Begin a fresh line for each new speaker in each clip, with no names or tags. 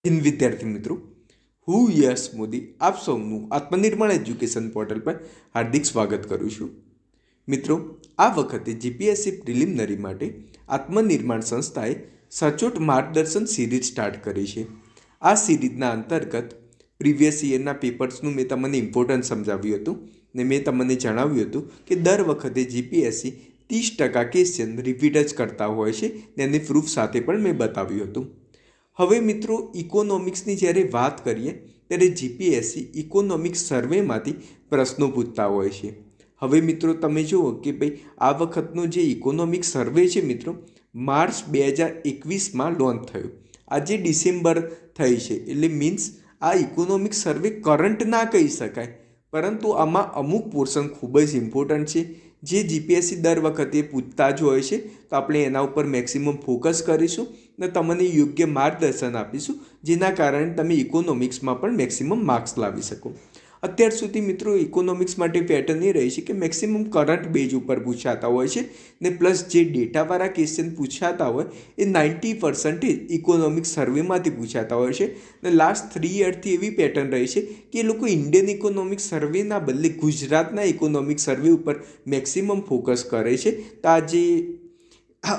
હિન્દ વિદ્યાર્થી મિત્રો, હું યશ મોદી આપ સૌનું આત્મનિર્માણ એજ્યુકેશન પોર્ટલ પર હાર્દિક સ્વાગત કરું છું. મિત્રો, આ વખતે જીપીએસસી પ્રિલિમિનરી માટે આત્મનિર્માણ સંસ્થાએ સચોટ માર્ગદર્શન સિરીઝ સ્ટાર્ટ કરી છે. આ સિરીઝના અંતર્ગત પ્રીવિયસ યરના પેપર્સનું મેં તમને ઇમ્પોર્ટન્સ સમજાવ્યું હતું ને મેં તમને જણાવ્યું હતું કે દર વખતે જીપીએસસી 30% ક્વેશ્ચન રિપીટ જ કરતા હોય છે ને એની પ્રૂફ સાથે પણ મેં બતાવ્યું હતું. હવે મિત્રો, ઇકોનોમિક્સની જ્યારે વાત કરીએ ત્યારે જીપીએસસી ઇકોનોમિક્સ સર્વેમાંથી પ્રશ્નો પૂછતા હોય છે. હવે મિત્રો, તમે જુઓ કે ભાઈ આ વખતનો જે ઇકોનોમિક્સ સર્વે છે મિત્રો, માર્ચ 2021માં લોન્ચ થયો. આજે ડિસેમ્બર થઈ છે, એટલે મીન્સ આ ઇકોનોમિક્સ સર્વે કરંટ ના કહી શકાય, પરંતુ આમાં અમુક પોર્શન ખૂબ જ ઇમ્પોર્ટન્ટ છે જે જીપીએસસી દર વખતે પૂછતા જ હોય છે. તો આપણે એના ઉપર મેક્સિમમ ફોકસ કરીશું ને તમને યોગ્ય માર્ગદર્શન આપીશું, જેના કારણે તમે ઇકોનોમિક્સમાં પણ મેક્સિમમ માર્ક્સ લાવી શકો. અત્યાર સુધી મિત્રો ઇકોનોમિક્સ માટે પેટર્ન એ રહી છે કે મેક્સિમમ કરંટ બેઝ ઉપર પૂછાતા હોય છે ને પ્લસ જે ડેટાવાળા ક્વેશ્ચન પૂછાતા હોય એ 90% ઇકોનોમિક્સ સર્વેમાંથી પૂછાતા હોય છે. ને લાસ્ટ 3 યરથી એવી પેટર્ન રહી છે કે એ લોકો ઇન્ડિયન ઇકોનોમિક્સ સર્વેના બદલે ગુજરાતના ઇકોનોમિક્સ સર્વે ઉપર મેક્સિમમ ફોકસ કરે છે. તો આ જે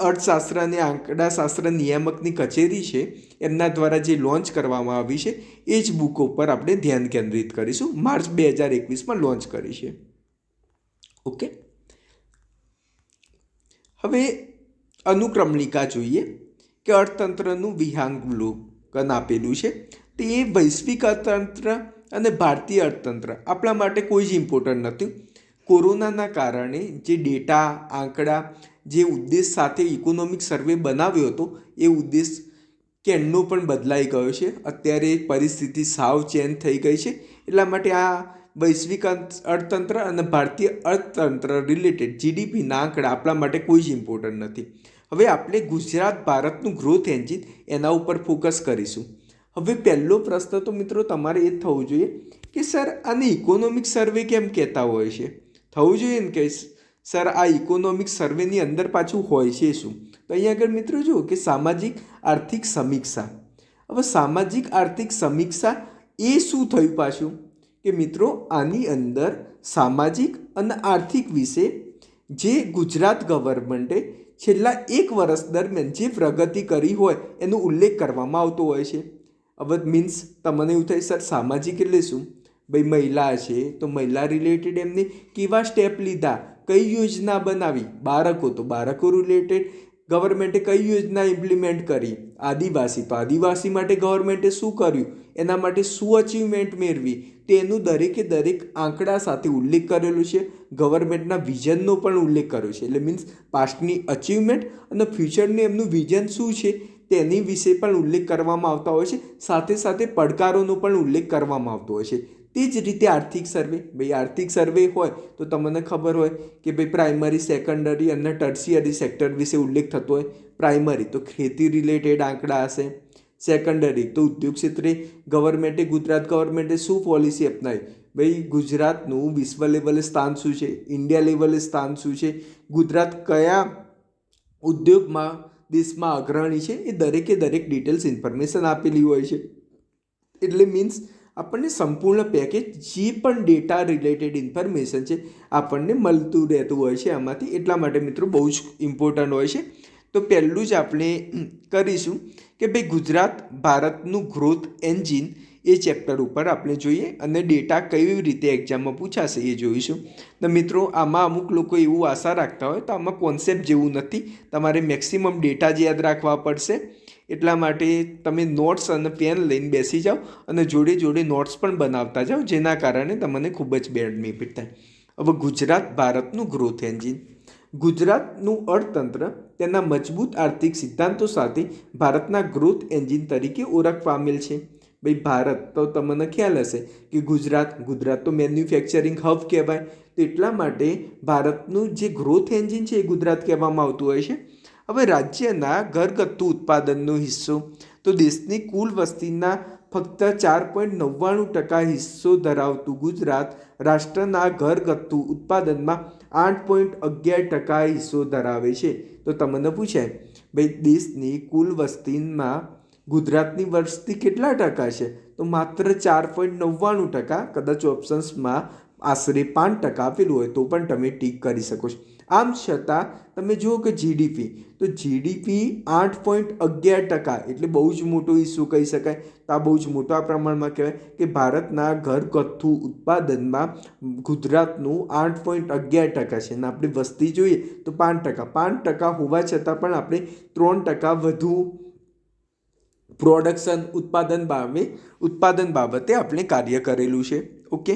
અર્થશાસ્ત્ર અને આંકડાશાસ્ત્ર નિયામકની કચેરી છે એમના દ્વારા જે લોન્ચ કરવામાં આવી છે એ જ બુકો પર આપણે ધ્યાન કેન્દ્રિત કરીશું. માર્ચ 2021માં લોન્ચ કરી છે. ઓકે, હવે અનુક્રમણિકા જોઈએ કે અર્થતંત્રનું વિહંગાવલોકન આપેલું છે. તો એ વૈશ્વિક અર્થતંત્ર અને ભારતીય અર્થતંત્ર આપણા માટે કોઈ જ ઇમ્પોર્ટન્ટ નથી. કોરોનાના કારણે જે ડેટા આંકડા જે ઉદ્દેશ સાથે ઇકોનોમિક સર્વે બનાવ્યો હતો એ ઉદ્દેશ કેનનો પણ બદલાઈ ગયો છે. અત્યારે પરિસ્થિતિ સાવ ચેન્જ થઈ ગઈ છે. એટલા માટે આ વૈશ્વિક અર્થતંત્ર અને ભારતીય અર્થતંત્ર રિલેટેડ જીડીપીના આંકડા આપણા માટે કોઈ જ ઇમ્પોર્ટન્ટ નથી. હવે આપણે ગુજરાત ભારતનું ગ્રોથ એન્જિન એના ઉપર ફોકસ કરીશું. હવે પહેલો પ્રશ્ન તો મિત્રો તમારે એ જ થવું જોઈએ કે સર આને ઇકોનોમિક સર્વે કેમ કહેતા હોય છે? થવું જોઈએ ને કે સર આ ઇકોનોમિક સર્વેની અંદર પાછું હોય છે શું? તો અહીંયા આગળ મિત્રો જુઓ કે સામાજિક આર્થિક સમીક્ષા. હવે સામાજિક આર્થિક સમીક્ષા એ શું થયું પાછું કે મિત્રો આની અંદર સામાજિક અને આર્થિક વિશે જે ગુજરાત ગવર્મેન્ટે છેલ્લા 1 વર્ષ દરમિયાન જે પ્રગતિ કરી હોય એનો ઉલ્લેખ કરવામાં આવતો હોય છે. હવે મીન્સ તમને એવું થાય સર સામાજિક એટલે શું? ભાઈ મહિલા છે તો મહિલા રિલેટેડ એમને કેવા સ્ટેપ લીધા, કઈ યોજના બનાવી. બાળકો તો બાળકો રિલેટેડ ગવર્મેન્ટે કઈ યોજના ઇમ્પ્લિમેન્ટ કરી. આદિવાસી તો આદિવાસી માટે ગવર્મેન્ટે શું કર્યું, એના માટે શું અચીવમેન્ટ મેળવી, તેનું દરેકે દરેક આંકડા સાથે ઉલ્લેખ કરેલું છે. ગવર્મેન્ટના વિઝનનો પણ ઉલ્લેખ કર્યો છે. એટલે મીન્સ પાસ્ટની અચીવમેન્ટ અને ફ્યુચરનું એમનું વિઝન શું છે તેની વિશે પણ ઉલ્લેખ કરવામાં આવતા હોય છે. સાથે સાથે પડકારોનો પણ ઉલ્લેખ કરવામાં આવતો હોય છે. તે જ રીતે આર્થિક સર્વે. ભાઈ આર્થિક સર્વે હોય તો તમને ખબર હોય કે ભાઈ પ્રાઇમરી, સેકન્ડરી અને ટર્શિયરી સેક્ટર વિશે ઉલ્લેખ થતો હોય. પ્રાઇમરી તો ખેતી રિલેટેડ આંકડા હશે. સેકન્ડરી તો ઉદ્યોગ ક્ષેત્રે ગુજરાત ગવર્મેન્ટે શું પોલિસી અપનાવી. ભાઈ ગુજરાતનું વિશ્વ લેવલે સ્થાન શું છે, ઇન્ડિયા લેવલે સ્થાન શું છે, ગુજરાત કયા ઉદ્યોગમાં દેશમાં અગ્રણી છે, એ દરેકે દરેક ડિટેલ્સ ઇન્ફોર્મેશન આપેલી હોય છે. એટલે મીન્સ આપણને સંપૂર્ણ પેકેજ જે પણ ડેટા રિલેટેડ ઇન્ફોર્મેશન છે આપણને મળતું રહેતું હોય છે આમાંથી. એટલા માટે મિત્રો બહુ જ ઇમ્પોર્ટન્ટ હોય છે. તો પહેલું જ આપણે કરીશું કે ભાઈ ગુજરાત ભારતનું ગ્રોથ એન્જિન એ ચેપ્ટર ઉપર આપણે જોઈએ અને ડેટા કેવી રીતે એક્ઝામમાં પૂછાશે એ જોઈશું. તો મિત્રો આમાં અમુક લોકો એવું આશા રાખતા હોય તો આમાં કોન્સેપ્ટ જેવું નથી. તમારે મેક્સિમમ ડેટા જ યાદ રાખવા પડશે. એટલા માટે તમે નોટ્સ અને પેન લઈને બેસી જાઓ અને જોડે જોડે નોટ્સ પણ બનાવતા જાઓ, જેના કારણે તમને ખૂબ જ બેનિફિટ થાય. હવે ગુજરાત ભારતનું ગ્રોથ એન્જિન. ગુજરાતનું અર્થતંત્ર તેના મજબૂત આર્થિક સિદ્ધાંતો સાથે ભારતના ગ્રોથ એન્જિન તરીકે ઓળખ પામેલ છે. ભાઈ ભારત તો તમને ખ્યાલ હશે કે ગુજરાત તો મેન્યુફેક્ચરિંગ હબ કહેવાય. તો એટલા માટે ભારતનું જે ગ્રોથ એન્જિન છે એ ગુજરાત કહેવામાં આવતું હોય છે. હવે રાજ્યના ઘરગથ્થુ ઉત્પાદનનો હિસ્સો તો દેશની કુલ વસ્તીના ફક્ત 4.99% હિસ્સો ધરાવતું ગુજરાત રાષ્ટ્રના ઘરગથ્થુ ઉત્પાદનમાં 8.11% હિસ્સો ધરાવે છે. તો તમને પૂછાય ભાઈ દેશની કુલ વસ્તીમાં ગુજરાતની વસ્તી કેટલા ટકા છે? તો માત્ર 4.99%. કદાચ ઓપ્શન્સમાં આશરે 5% આપેલું હોય તો પણ તમે ટીક કરી શકો છો. આમ છતાં તમે જુઓ કે જીડીપી, તો જીડીપી 8.11%, એટલે બહુ જ મોટો ઇસ્યુ કહી શકાય. તો આ બહુ જ મોટા પ્રમાણમાં કહેવાય કે ભારતના ઘરગથ્થુ ઉત્પાદનમાં ગુજરાતનું 8.11% છે અને આપણી વસ્તી જોઈએ તો 5%. 5% હોવા છતાં પણ આપણે 3% વધુ પ્રોડક્શન ઉત્પાદન બાબતે આપણે કાર્ય કરેલું છે. ઓકે,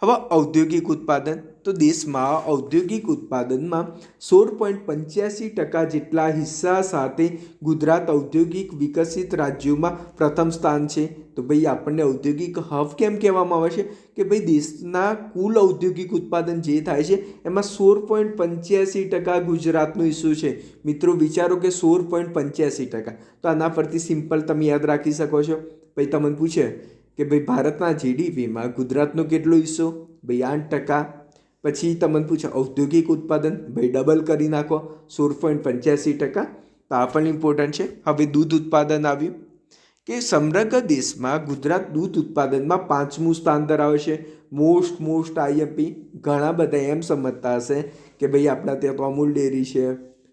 હવે ઔદ્યોગિક ઉત્પાદન, તો દેશમાં ઔદ્યોગિક ઉત્પાદનમાં 16.85% જેટલા હિસ્સા સાથે ગુજરાત ઔદ્યોગિક વિકસિત રાજ્યોમાં પ્રથમ સ્થાન છે. તો ભાઈ આપણને ઔદ્યોગિક હબ કેમ કહેવામાં આવે છે? કે ભાઈ દેશના કુલ ઔદ્યોગિક ઉત્પાદન જે થાય છે એમાં 16.85% ગુજરાતનું ઇસ્યુ છે. મિત્રો વિચારો કે 16.85%, તો આના પરથી સિમ્પલ તમે યાદ રાખી શકો છો. ભાઈ તમને પૂછે કે ભાઈ ભારતના જીડીપીમાં ગુજરાતનો કેટલો હિસ્સો? ભાઈ 8%. પછી તમને પૂછે ઔદ્યોગિક ઉત્પાદન, ભાઈ ડબલ કરી નાખો 16.85%. તો આ પણ ઇમ્પોર્ટન્ટ છે. હવે દૂધ ઉત્પાદન આવ્યું કે સમગ્ર દેશમાં ગુજરાત દૂધ ઉત્પાદનમાં 5મું સ્થાન ધરાવે છે. મોસ્ટ આઈએમપી ઘણા બધા એમ સમજતા હશે કે ભાઈ આપણા ત્યાં તો અમૂલ ડેરી છે,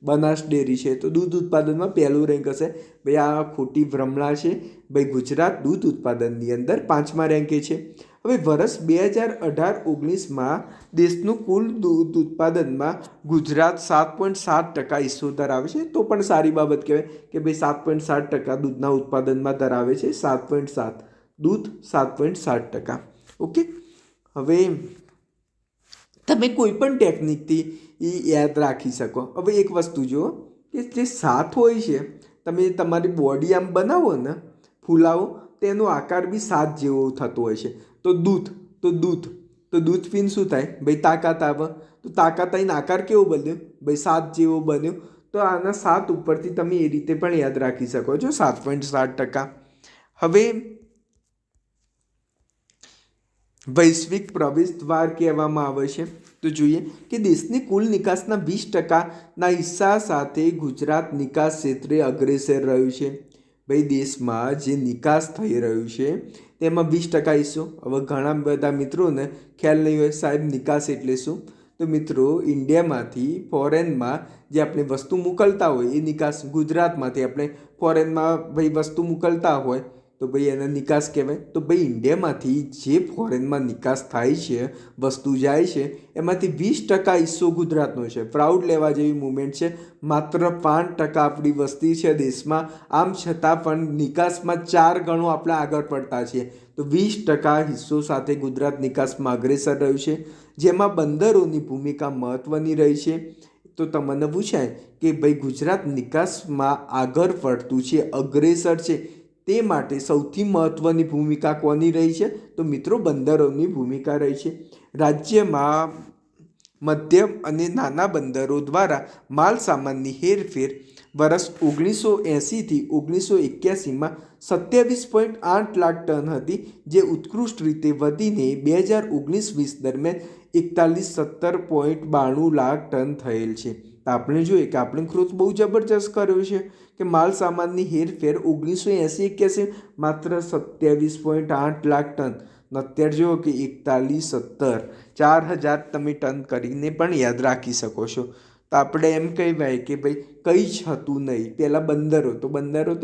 બનાસ ડેરી છે, તો દૂધ ઉત્પાદનમાં પહેલું રેન્ક હશે. ભાઈ આ ખોટી ભ્રમણા છે. ભાઈ ગુજરાત દૂધ ઉત્પાદનની અંદર 5મા રેન્કે છે. હવે વર્ષ 2018-19માં દેશનું કુલ દૂધ ઉત્પાદનમાં ગુજરાત 7.7% હિસ્સો ધરાવે છે. તો પણ સારી બાબત કહેવાય કે ભાઈ 7.7% દૂધના ઉત્પાદનમાં ધરાવે છે. 7.7 દૂધ 7.7%. ઓકે, હવે તમે કોઈ પણ ટેકનિકથી યાદ રાખી શકો. હવે એક વસ્તુ જુઓ કે જે 7 હોય છે, તમે તમારી બોડી આમ બનાવો ને, ફૂલાવો, તેનો આકાર બી 7 જેવો થતો હોય છે. તો દૂધ પીને શું થાય? ભાઈ તાકાત આવે. તો તાકાત આવીને આકાર કેવો બન્યો? ભાઈ 7 જેવો બન્યો. તો આના 7 ઉપરથી તમે એ રીતે પણ યાદ રાખી શકો છો, 7.7%. હવે વૈશ્વિક પ્રવેશ દ્વાર કહેવામાં આવે છે. તો જોઈએ કે દેશની કુલ નિકાસના 20%ના હિસ્સા સાથે ગુજરાત નિકાસ ક્ષેત્રે અગ્રેસર રહ્યું છે. ભાઈ દેશમાં જે નિકાસ થઈ રહ્યું છે તેમાં 20% હિસ્સો. હવે ઘણા બધા મિત્રોને ખ્યાલ નહીં હોય સાહેબ નિકાસ એટલે શું? તો મિત્રો ઇન્ડિયામાંથી ફોરેનમાં જે આપણે વસ્તુ મોકલતા હોય એ નિકાસ. ગુજરાતમાંથી આપણે ફોરેનમાં ભાઈ વસ્તુ મોકલતા હોય તો ભાઈ એને નિકાસ કહેવાય. તો ભાઈ ઇન્ડિયામાંથી જે ફોરેનમાં નિકાસ થાય છે, વસ્તુ જાય છે, એમાંથી 20% હિસ્સો ગુજરાતનો છે. પ્રાઉડ લેવા જેવી મુમેન્ટ છે. માત્ર 5% આપણી વસ્તી છે દેશમાં, આમ છતાં પણ નિકાસમાં 4 ગણો આપણે આગળ પડતા છીએ. તો 20% હિસ્સો સાથે ગુજરાત નિકાસમાં અગ્રેસર રહ્યું છે, જેમાં બંદરોની ભૂમિકા મહત્ત્વની રહી છે. તો તમને પૂછાય કે ભાઈ ગુજરાત નિકાસમાં આગળ પડતું છે, અગ્રેસર છે, તે માટે સૌથી મહત્ત્વની ભૂમિકા કોની રહી છે? તો મિત્રો બંદરોની ભૂમિકા રહી છે. રાજ્યમાં મધ્યમ અને નાના બંદરો દ્વારા માલ સામાનની હેરફેર વર્ષ 1980થી 1981માં 27.8 લાખ ટન હતી, જે ઉત્કૃષ્ટ રીતે વધીને 2019-20 દરમિયાન 4117.92 લાખ ટન થયેલ છે. તો આપણે જોઈએ કે આપણે ગ્રોથ બહુ જબરજસ્ત કર્યો છે કે માલ સામાનની હેરફેર 1980-81 માત્ર 27.8 લાખ ટન, અત્યારે જુઓ કે 4117 4000 તમે ટન કરીને પણ યાદ રાખી શકો છો. તો આપણે એમ કહેવાય કે ભાઈ કંઈ જ હતું નહીં. પહેલાં બંદરો તો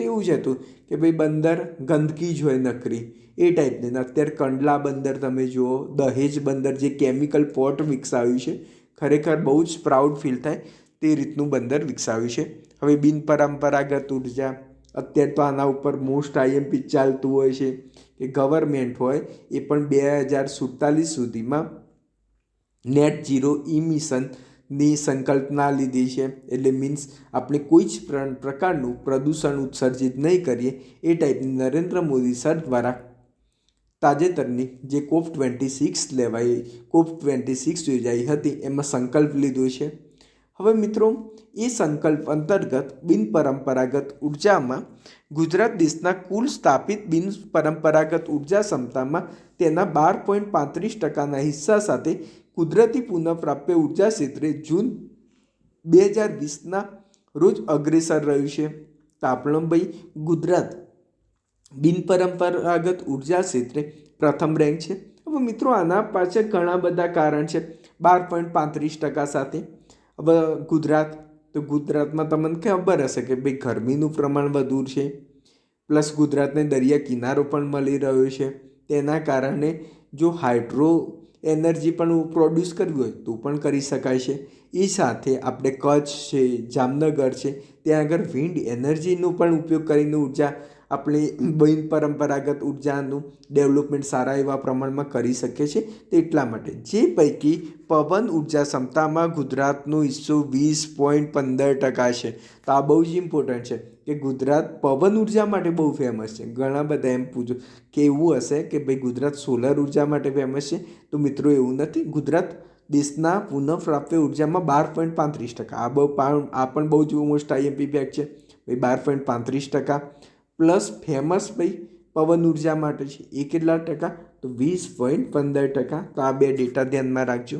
એવું જ હતું કે ભાઈ બંદર ગંદકી જ હોય નકરી, એ ટાઈપની. અત્યારે કંડલા બંદર તમે જુઓ, દહેજ બંદર જે કેમિકલ પોર્ટ વિકસાવ્યું છે, ખરેખર બહુ જ પ્રાઉડ ફીલ થાય તે રીતનું બંદર વિકસાવ્યું છે. હવે બિનપરંપરાગત ઉર્જા, અત્યારે તો આના ઉપર મોસ્ટ આઈએમપી ચાલતું હોય છે કે ગવર્મેન્ટ હોય એ પણ 2047 સુધીમાં નેટ ઝીરો ઇમિશનની સંકલ્પના લીધી છે. એટલે મીન્સ આપણે કોઈ જ પ્રકારનું પ્રદૂષણ ઉત્સર્જિત નહીં કરીએ, એ ટાઈપની નરેન્દ્ર મોદી સર દ્વારા તાજેતરની જે COP26 યોજાઈ હતી એમાં સંકલ્પ લીધો છે. હવે મિત્રો એ સંકલ્પ અંતર્ગત બિનપરંપરાગત ઉર્જામાં ગુજરાત દેશના કુલ સ્થાપિત બિનપરંપરાગત ઉર્જા ક્ષમતામાં તેના 12.35%ના હિસ્સા સાથે કુદરતી પુનઃપ્રાપ્ય ઉર્જા ક્ષેત્રે જૂન 2020ના રોજ અગ્રેસર રહ્યું છે. તો આપણો ભાઈ ગુજરાત બિનપરંપરાગત ઉર્જા ક્ષેત્રે પ્રથમ રેન્ક છે. હવે મિત્રો આના પાછળ ઘણા બધા કારણ છે. 12.35% સાથે. હવે ગુજરાતમાં તમને ખબર હશે કે ભાઈ ગરમીનું પ્રમાણ વધુ છે, પ્લસ ગુજરાતને દરિયા કિનારો પણ મળી રહ્યો છે. તેના કારણે જો હાઇડ્રો એનર્જી પણ પ્રોડ્યુસ કરવી હોય તો પણ કરી શકાય છે. એ સાથે આપણે કચ્છ છે, જામનગર છે, ત્યાં આગળ વિન્ડ એનર્જીનો પણ ઉપયોગ કરીને ઉર્જા આપણે બિનપરંપરાગત ઉર્જાનું ડેવલપમેન્ટ સારા એવા પ્રમાણમાં કરી શકીએ છીએ. તેટલા માટે જે પૈકી પવન ઉર્જા ક્ષમતામાં ગુજરાતનો હિસ્સો 20.15% છે. તો આ બહુ જ ઇમ્પોર્ટન્ટ છે કે ગુજરાત પવન ઉર્જા માટે બહુ ફેમસ છે. ઘણા બધા એમ પૂછો કે એવું હશે કે ભાઈ ગુજરાત સોલર ઉર્જા માટે ફેમસ છે. તો મિત્રો એવું નથી. ગુજરાત દેશના પુનઃપ્રાપ્ય ઉર્જામાં 12.35%. આ પણ બહુ જ મોસ્ટ આઈએમપી ફેક્ટ છે ભાઈ. 12.35% પ્લસ ફેમસ ભાઈ પવન ઉર્જા માટે છે એ કેટલા ટકા? તો 20.15%. તો આ બે ડેટા ધ્યાનમાં રાખજો.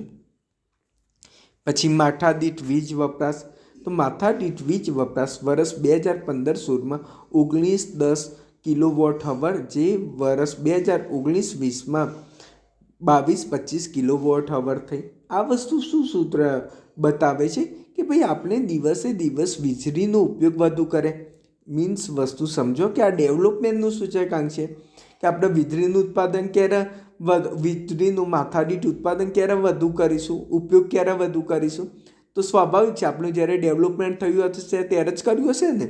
પછી માથાદીઠ વીજ વપરાશ. તો માથાદીઠ વીજ વપરાશ વર્ષ 2015-16માં 1910 કિલોવોટ અવર, જે વર્ષ 2019-20માં 22-25 કિલોવોટ અવર થઈ. આ વસ્તુ શું સૂત્ર બતાવે છે કે ભાઈ આપણે દિવસે દિવસ વીજળીનો ઉપયોગ વધુ કરે. મીન્સ વસ્તુ સમજો કે આ ડેવલપમેન્ટનું સૂચકાંક છે કે આપણે વીજળીનું ઉત્પાદન વીજળીનું માથાદીઠ ઉત્પાદન ક્યારે વધુ કરીશું, ઉપયોગ ક્યારે વધુ કરીશું. તો સ્વાભાવિક છે આપણું જ્યારે ડેવલપમેન્ટ થયું હશે ત્યારે જ કર્યું હશે ને.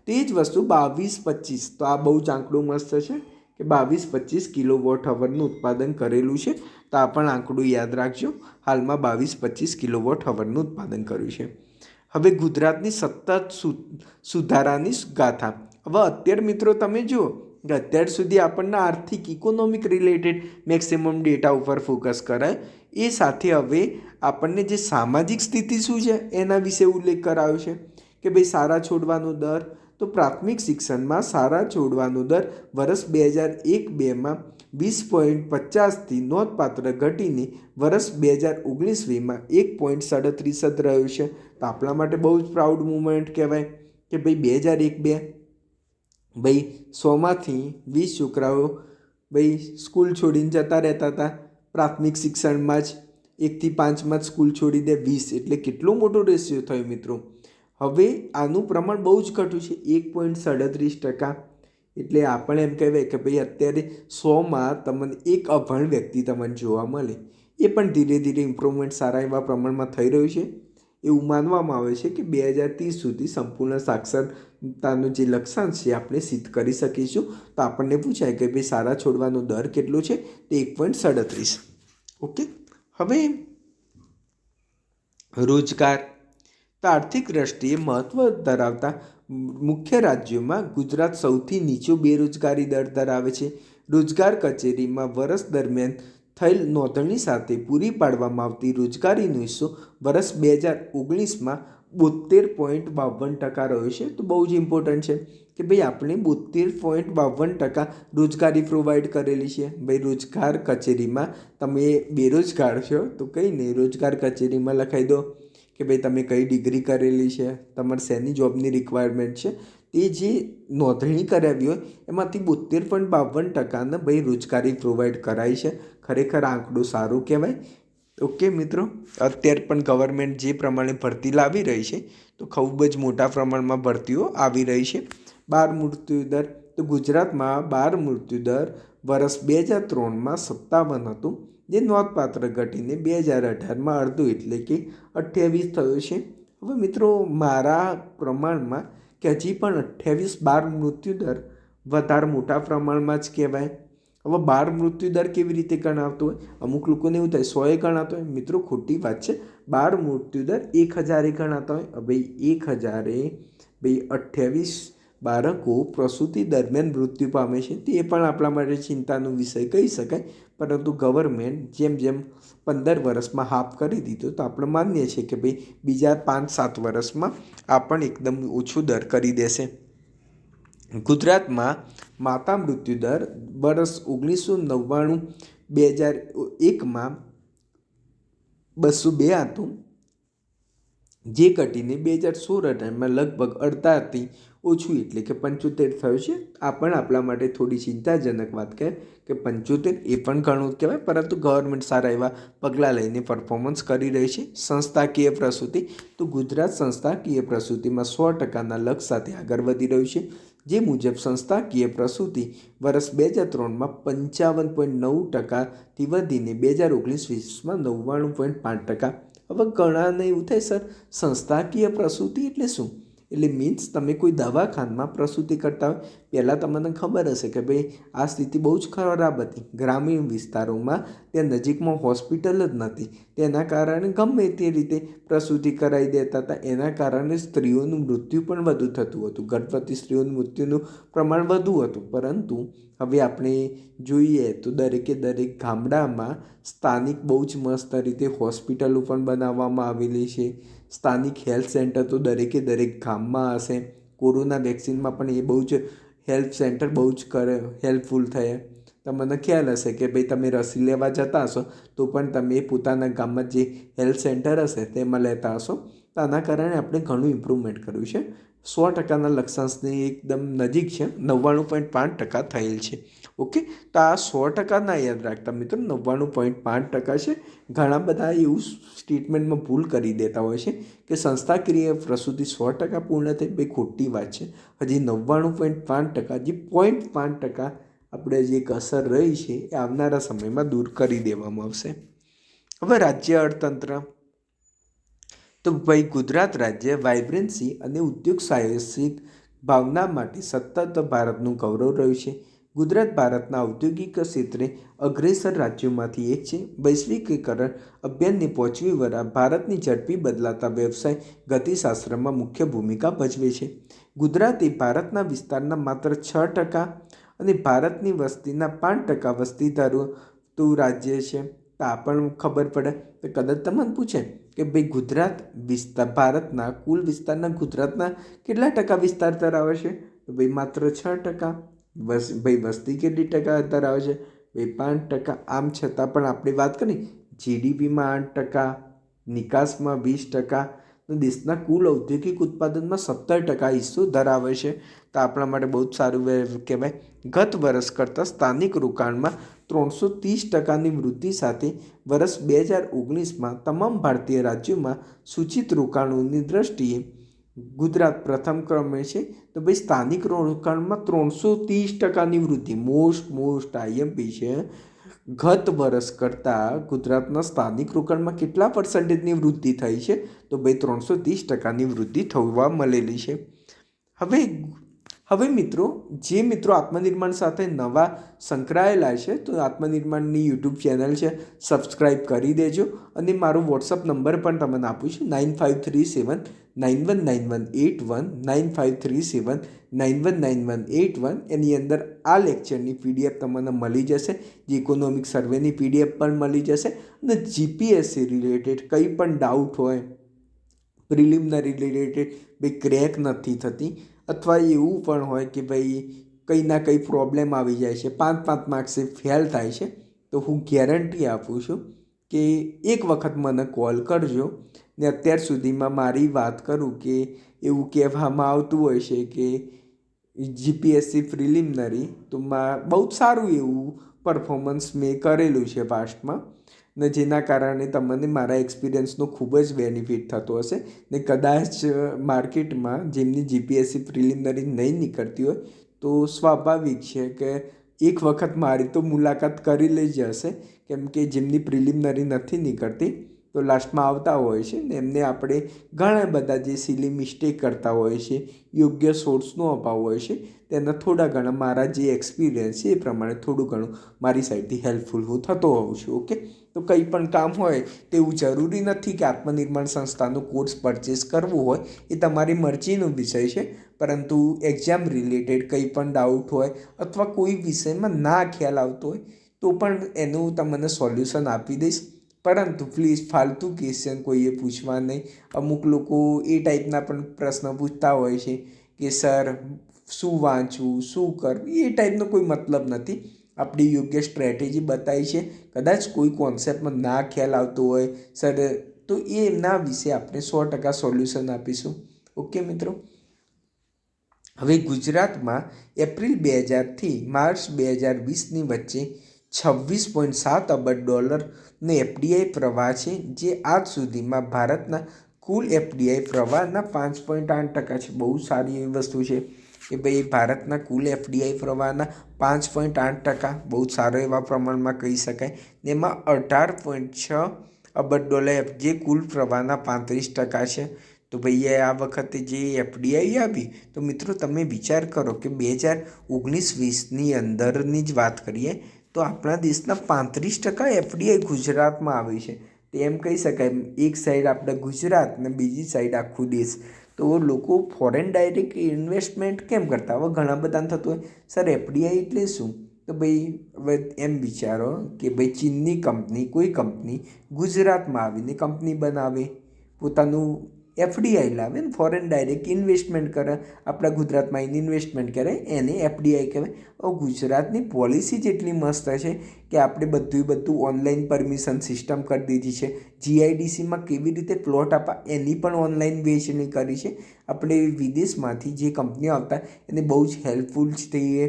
તે જ વસ્તુ 22-25. તો આ બહુ જ આંકડો મસ્ત છે કે 22-25 કિલોવોટ અવરનું ઉત્પાદન કરેલું છે. તો આ પણ આંકડું યાદ રાખજો. હાલમાં 22-25 કિલોવોટ અવરનું ઉત્પાદન કર્યું છે. હવે ગુજરાતની સતત સુધારાની ગાથા. હવે અત્યારે મિત્રો તમે જુઓ કે અત્યાર સુધી આપણને આર્થિક ઇકોનોમિક રિલેટેડ મેક્સિમમ ડેટા ઉપર ફોકસ કરાય. એ સાથે હવે આપણને જે સામાજિક સ્થિતિ શું છે એના વિશે ઉલ્લેખ કરાયો છે કે ભાઈ શાળા છોડવાનો દર. તો પ્રાથમિક શિક્ષણમાં શાળા છોડવાનો દર વર્ષ 2001-2માં 20.50થી નોંધપાત્ર ઘટીને વર્ષ 2019-20માં 1.37 રહ્યો છે. તો આપણા માટે બહુ જ પ્રાઉડ મુમેન્ટ કહેવાય કે ભાઈ 2001-2 ભાઈ 100માંથી 20 છોકરાઓ ભાઈ સ્કૂલ છોડીને જતા રહેતા હતા. પ્રાથમિક શિક્ષણમાં જ 1થી 5માં જ સ્કૂલ છોડી દે 20, એટલે કેટલો મોટો રેશિયો થયો મિત્રો. હવે આનું પ્રમાણ બહુ જ ઘટ્યું છે 1.37%. એટલે આપણે એમ કહેવાય કે ભાઈ અત્યારે 100માં તમને એક અભણ વ્યક્તિ તમને જોવા મળે. એ પણ ધીરે ધીરે ઇમ્પ્રુવમેન્ટ સારા એવા પ્રમાણમાં થઈ રહ્યું છે. એવું માનવામાં આવે છે કે 2030 સુધી સંપૂર્ણ સાક્ષરતાનું જે લક્ષ્યાંક છે આપણે સિદ્ધ કરી શકીશું. તો આપણને પૂછાય કે ભાઈ શાળા છોડવાનો દર કેટલો છે? તો 1.37. ઓકે. હવે રોજગાર. તો આર્થિક દ્રષ્ટિએ મહત્વ ધરાવતા મુખ્ય રાજ્યોમાં ગુજરાત સૌથી નીચો બેરોજગારી દર ધરાવે છે. રોજગાર કચેરીમાં વર્ષ દરમિયાન થયેલ નોંધણી સાથે પૂરી પાડવામાં આવતી રોજગારીનો હિસ્સો વર્ષ 2019માં 72.52% રહ્યો છે. તો બહુ જ ઇમ્પોર્ટન્ટ છે કે ભાઈ આપણે 72.52% રોજગારી પ્રોવાઈડ કરેલી છે. ભાઈ રોજગાર કચેરીમાં તમે બેરોજગાર છો તો કંઈ નહીં, રોજગાર કચેરીમાં લખાઈ દો કે ભાઈ તમે કઈ ડિગ્રી કરેલી છે, તમારે શેની જોબની રિક્વાયરમેન્ટ છે. તે જે નોંધણી કરાવી હોય એમાંથી 72.52%ને ભાઈ રોજગારી પ્રોવાઈડ કરાઈ છે. ખરેખર આંકડો સારો કહેવાય. ઓકે મિત્રો, અત્યારે પણ ગવર્મેન્ટ જે પ્રમાણે ભરતી લાવી રહી છે તો ખૂબ જ મોટા પ્રમાણમાં ભરતીઓ આવી રહી છે. બાળ મૃત્યુદર. તો ગુજરાતમાં બાળ મૃત્યુદર વર્ષ 2003માં 57 હતું, જે નોંધપાત્ર ઘટીને 2018માં અડધું એટલે કે 28 થયો છે. હવે મિત્રો મારા પ્રમાણમાં કે હજી પણ 28 બાળ મૃત્યુદર વધારે મોટા પ્રમાણમાં જ કહેવાય. હવે બાળ મૃત્યુદર કેવી રીતે ગણાવતો હોય? અમુક લોકોને એવું થાય 100એ ગણાતો હોય. મિત્રો ખોટી વાત છે. બાળ મૃત્યુદર 1000એ ગણાતા હોય. ભાઈ 1000એ ભાઈ 28 બાળકો પ્રસૂતિ દરમિયાન મૃત્યુ પામે છે. તે પણ આપણા માટે ચિંતાનો વિષય કહી શકાય. પરંતુ ગવર્મેન્ટ જેમ જેમ 15 વર્ષમાં હાફ કરી દીધો તો આપણે માનીએ છીએ કે ભાઈ બીજા 5-7 વર્ષમાં આ પણ એકદમ ઓછો દર કરી દેશે. ગુજરાતમાં માતા મૃત્યુદર વર્ષ 1999-2001માં 202 હતું, જે ઘટીને 2016-18માં લગભગ અડધાથી ઓછું એટલે કે 75 થયું છે. આ પણ આપણા માટે થોડી ચિંતાજનક વાત કહેવાય કે 75 એ પણ ઘણું કહેવાય, પરંતુ ગવર્મેન્ટ સારા એવા પગલાં લઈને પરફોર્મન્સ કરી રહી છે. સંસ્થાકીય પ્રસૂતિ, તો ગુજરાત સંસ્થાકીય પ્રસૂતિમાં 100%ના લક્ષ્ય સાથે આગળ વધી રહ્યું છે. જે મુજબ સંસ્થાકીય પ્રસૂતિ વર્ષ 2003માં 55.9%થી વધીને 2019-20માં 99.5%. હવે ઘણાને એવું થાય, સર સંસ્થાકીય પ્રસૂતિ એટલે શું? એટલે મીન્સ તમે કોઈ દવાખાનામાં પ્રસૂતિ કરતા હોય, પહેલાં તમને ખબર હશે કે ભાઈ આ સ્થિતિ બહુ જ ખરાબ હતી. ગ્રામીણ વિસ્તારોમાં ત્યાં નજીકમાં હોસ્પિટલ જ નથી, તેના કારણે ગમે તે રીતે પ્રસૂતિ કરાવી દેતા હતા. એના કારણે સ્ત્રીઓનું મૃત્યુ પણ વધુ થતું હતું, ગર્ભવતી સ્ત્રીઓનું મૃત્યુનું પ્રમાણ વધુ હતું. પરંતુ હવે આપણે જોઈએ તો દરેકે દરેક ગામડામાં સ્થાનિક બહુ જ મસ્ત રીતે હોસ્પિટલો પણ બનાવવામાં આવેલી છે. સ્થાનિક હેલ્થ સેન્ટર તો દરેકે દરેક ગામમાં હશે. કોરોના વેક્સિનમાં પણ એ બહુ જ હેલ્થ સેન્ટર બહુ જ હેલ્પફુલ થયા. તમને ખ્યાલ હશે કે ભાઈ તમે રસી લેવા જતા હશો તો પણ તમે પોતાના ગામમાં જે હેલ્થ સેન્ટર હશે તેમાં લેતા હશો. તો આના કારણે આપણે ઘણું ઇમ્પ્રુવમેન્ટ કર્યું છે. 100%ના લક્ષ્યાંકની એકદમ નજીક છે, 99.5% થયેલ છે. ઓકે, તો આ 100% ના યાદ રાખતા મિત્રો, 99.5% છે. ઘણા બધા એવું સ્ટેટમેન્ટમાં ભૂલ કરી દેતા હોય છે કે સંસ્થાકીય પ્રસૂતિ 100% પૂર્ણ થઈ. ભાઈ ખોટી વાત છે. હજી 99.5%, જે 0.5% આપણે જે કસર રહી છે એ આવનારા સમયમાં દૂર કરી દેવામાં આવશે. હવે રાજ્ય અર્થતંત્ર, તો ભાઈ ગુજરાત રાજ્ય વાઇબ્રન્સી અને ઉદ્યોગ સાહસિક ભાવના માટે સતત ભારતનું ગૌરવ રહ્યું છે. ગુજરાત ભારતના ઔદ્યોગિક ક્ષેત્રે અગ્રેસર રાજ્યોમાંથી એક છે. વૈશ્વિકીકરણ અભિયાનને પહોંચવી વરા ભારતની ઝડપી બદલાતા વ્યવસાય ગતિશાસ્ત્રમાં મુખ્ય ભૂમિકા ભજવે છે. ગુજરાત એ ભારતના વિસ્તારના માત્ર 6% અને ભારતની વસ્તીના 5% વસ્તી ધરાવતું રાજ્ય છે. તો આ પણ ખબર પડે. તો કદાચ તમને પૂછે કે ભાઈ ગુજરાત ભારતના કુલ વિસ્તારના ગુજરાતના કેટલા ટકા વિસ્તાર ધરાવે છે? તો ભાઈ માત્ર 6%. ભાઈ વસ્તી કેટલી ટકા ધરાવે છે? ભાઈ 5%. આમ છતાં પણ આપણે વાત કરીએ જીડીપીમાં 8%, નિકાસમાં 20%, દેશના કુલ ઔદ્યોગિક ઉત્પાદનમાં 17% હિસ્સો ધરાવે છે. તો આપણા માટે બહુ જ સારું કહેવાય. ગત વર્ષ કરતાં સ્થાનિક રોકાણમાં 330%ની વૃદ્ધિ સાથે વર્ષ 2019માં તમામ ભારતીય રાજ્યોમાં સૂચિત રોકાણોની દ્રષ્ટિએ ગુજરાત પ્રથમ ક્રમે છે. તો ભાઈ સ્થાનિક રોકાણમાં 330%ની વૃદ્ધિ મોસ્ટ આઈએમપી છે. ગત વર્ષ કરતાં ગુજરાતના સ્થાનિક રોકાણમાં કેટલા પર્સન્ટેજની વૃદ્ધિ થઈ છે? તો ભાઈ 330%ની વૃદ્ધિ થવા મળેલી છે. હવે મિત્રો, જે મિત્રો આત્મનિર્માણ સાથે નવા સંકળાયેલા છે તો આત્મનિર્માણની યુટ્યુબ ચેનલ છે, સબસ્ક્રાઈબ કરી દેજો. અને મારો વોટ્સઅપ નંબર પણ તમને આપું છું, 9537919181, 9537919181. એની અંદર આ લેક્ચરની પીડીએફ તમને મળી જશે. જે ઇકોનોમિક સર્વેની પીડીએફ પણ મળી જશે. અને જીપીએસસી રિલેટેડ કંઈ પણ ડાઉટ હોય, પ્રિલિમિનરી રિલેટેડ ભાઈ ક્રેક નથી થતી, અથવા એવું પણ હોય કે ભાઈ કંઈ ના કંઈ પ્રોબ્લેમ આવી જાય છે, 5 માર્ક્સે ફેલ થાય છે, તો હું ગેરંટી આપું છું કે એક વખત મને કોલ કરજો. ને અત્યાર સુધીમાં મારી વાત કરું કે એવું કહેવામાં આવતું હોય છે કે જીપીએસસી પ્રિલિમિનરી તો બહુ જ સારું એવું પરફોર્મન્સ મેં કરેલું છે પાસ્ટમાં, ને જેના કારણે તમને મારા એક્સપિરિયન્સનો ખૂબ જ બેનિફિટ થતો હશે. ને કદાચ માર્કેટમાં જેમની જીપીએસસી પ્રિલિમિનરી નહીં નીકળતી હોય તો સ્વાભાવિક છે કે એક વખત મારી તો મુલાકાત કરી જ હશે, કેમ કે જેમની પ્રિલિમિનરી નથી નીકળતી તો લાસ્ટમાં આવતા હોય છે ને એમને આપણે ઘણા બધા જે સિલી મિસ્ટેક કરતા હોય છે, યોગ્ય સોર્સનો અભાવ હોય છે, તેના થોડા ઘણા મારા જે એક્સપિરિયન્સ છે એ પ્રમાણે થોડું ઘણું મારી સાઈડથી હેલ્પફુલ હું થતો હોઉં છું. ઓકે, તો કંઈ પણ કામ હોય તેવું જરૂરી નથી કે આત્મનિર્માણ સંસ્થાનો કોર્સ પરચેસ કરવો હોય, એ તમારી મરજીનો વિષય છે. પરંતુ એક્ઝામ રિલેટેડ કંઈ પણ ડાઉટ હોય અથવા કોઈ વિષયમાં ના ખ્યાલ આવતો હોય તો પણ એનું તમને સોલ્યુશન આપી દઈશ. પરંતુ પ્લીઝ ફાલતુ ક્વેશ્ચન કોઈએ પૂછવા નહીં. અમુક લોકો એ ટાઈપના પણ પ્રશ્ન પૂછતા હોય છે કે સર શું વાંચવું, શું કરવું, એ ટાઈપનો કોઈ મતલબ નથી. આપણી યોગ્ય સ્ટ્રેટેજી બતાવી છે. કદાચ કોઈ કોન્સેપ્ટમાં ના ખ્યાલ આવતો હોય, સર તો એના વિશે આપણે 100% સોલ્યુશન આપીશું. ઓકે મિત્રો. હવે ગુજરાતમાં એપ્રિલ 2000થી માર્ચ 2020ની વચ્ચે 26.7 અબજ ડોલરનો એફડીઆઈ પ્રવાહ છે, જે આજ સુધીમાં ભારતના કુલ એફડીઆઈ પ્રવાહના 5.8% છે. બહુ સારી એવી વસ્તુ છે કે ભાઈ ભારતના કુલ એફડીઆઈ પ્રવાહના 5.8% બહુ સારો એવા પ્રમાણમાં કહી શકાય. ને એમાં 18.6 અબજ ડોલર જે કુલ પ્રવાહના 35% છે. તો ભાઈ આ વખતે જે એફડીઆઈ આવી, તો મિત્રો તમે વિચાર કરો કે 2019-20ની અંદરની જ વાત કરીએ તો આપણા દેશના 35% એફડીઆઈ ગુજરાતમાં આવી છે. તો એમ કહી શકાય એક સાઈડ આપણે ગુજરાત ને બીજી સાઈડ આખું દેશ. તો લોકો ફોરેન ડાયરેક્ટ ઇન્વેસ્ટમેન્ટ કેમ કરતા? હવે ઘણા બધાને થતું હોય સર એફડીઆઈ એટલે શું? તો ભાઈ હવે એમ વિચારો કે ભાઈ ચીનની કંપની કોઈ કંપની ગુજરાતમાં આવીને કંપની બનાવે, પોતાનું એફડીઆઈ લાવે ને ફોરેન ડાયરેક્ટ ઇન્વેસ્ટમેન્ટ કરે, આપણા ગુજરાતમાં આવીને ઇન્વેસ્ટમેન્ટ કરે, એને એફડીઆઈ કહેવાય. હવે ગુજરાતની પોલિસી જ એટલી મસ્ત છે કે આપણે બધું ઓનલાઈન પરમિશન સિસ્ટમ કરી દીધી છે. જીઆઈડીસીમાં કેવી રીતે પ્લોટ આપવા એની પણ ઓનલાઈન વેચણી કરી છે. આપણે વિદેશમાંથી જે કંપનીઓ આવતા એને બહુ જ હેલ્પફુલ થઈએ.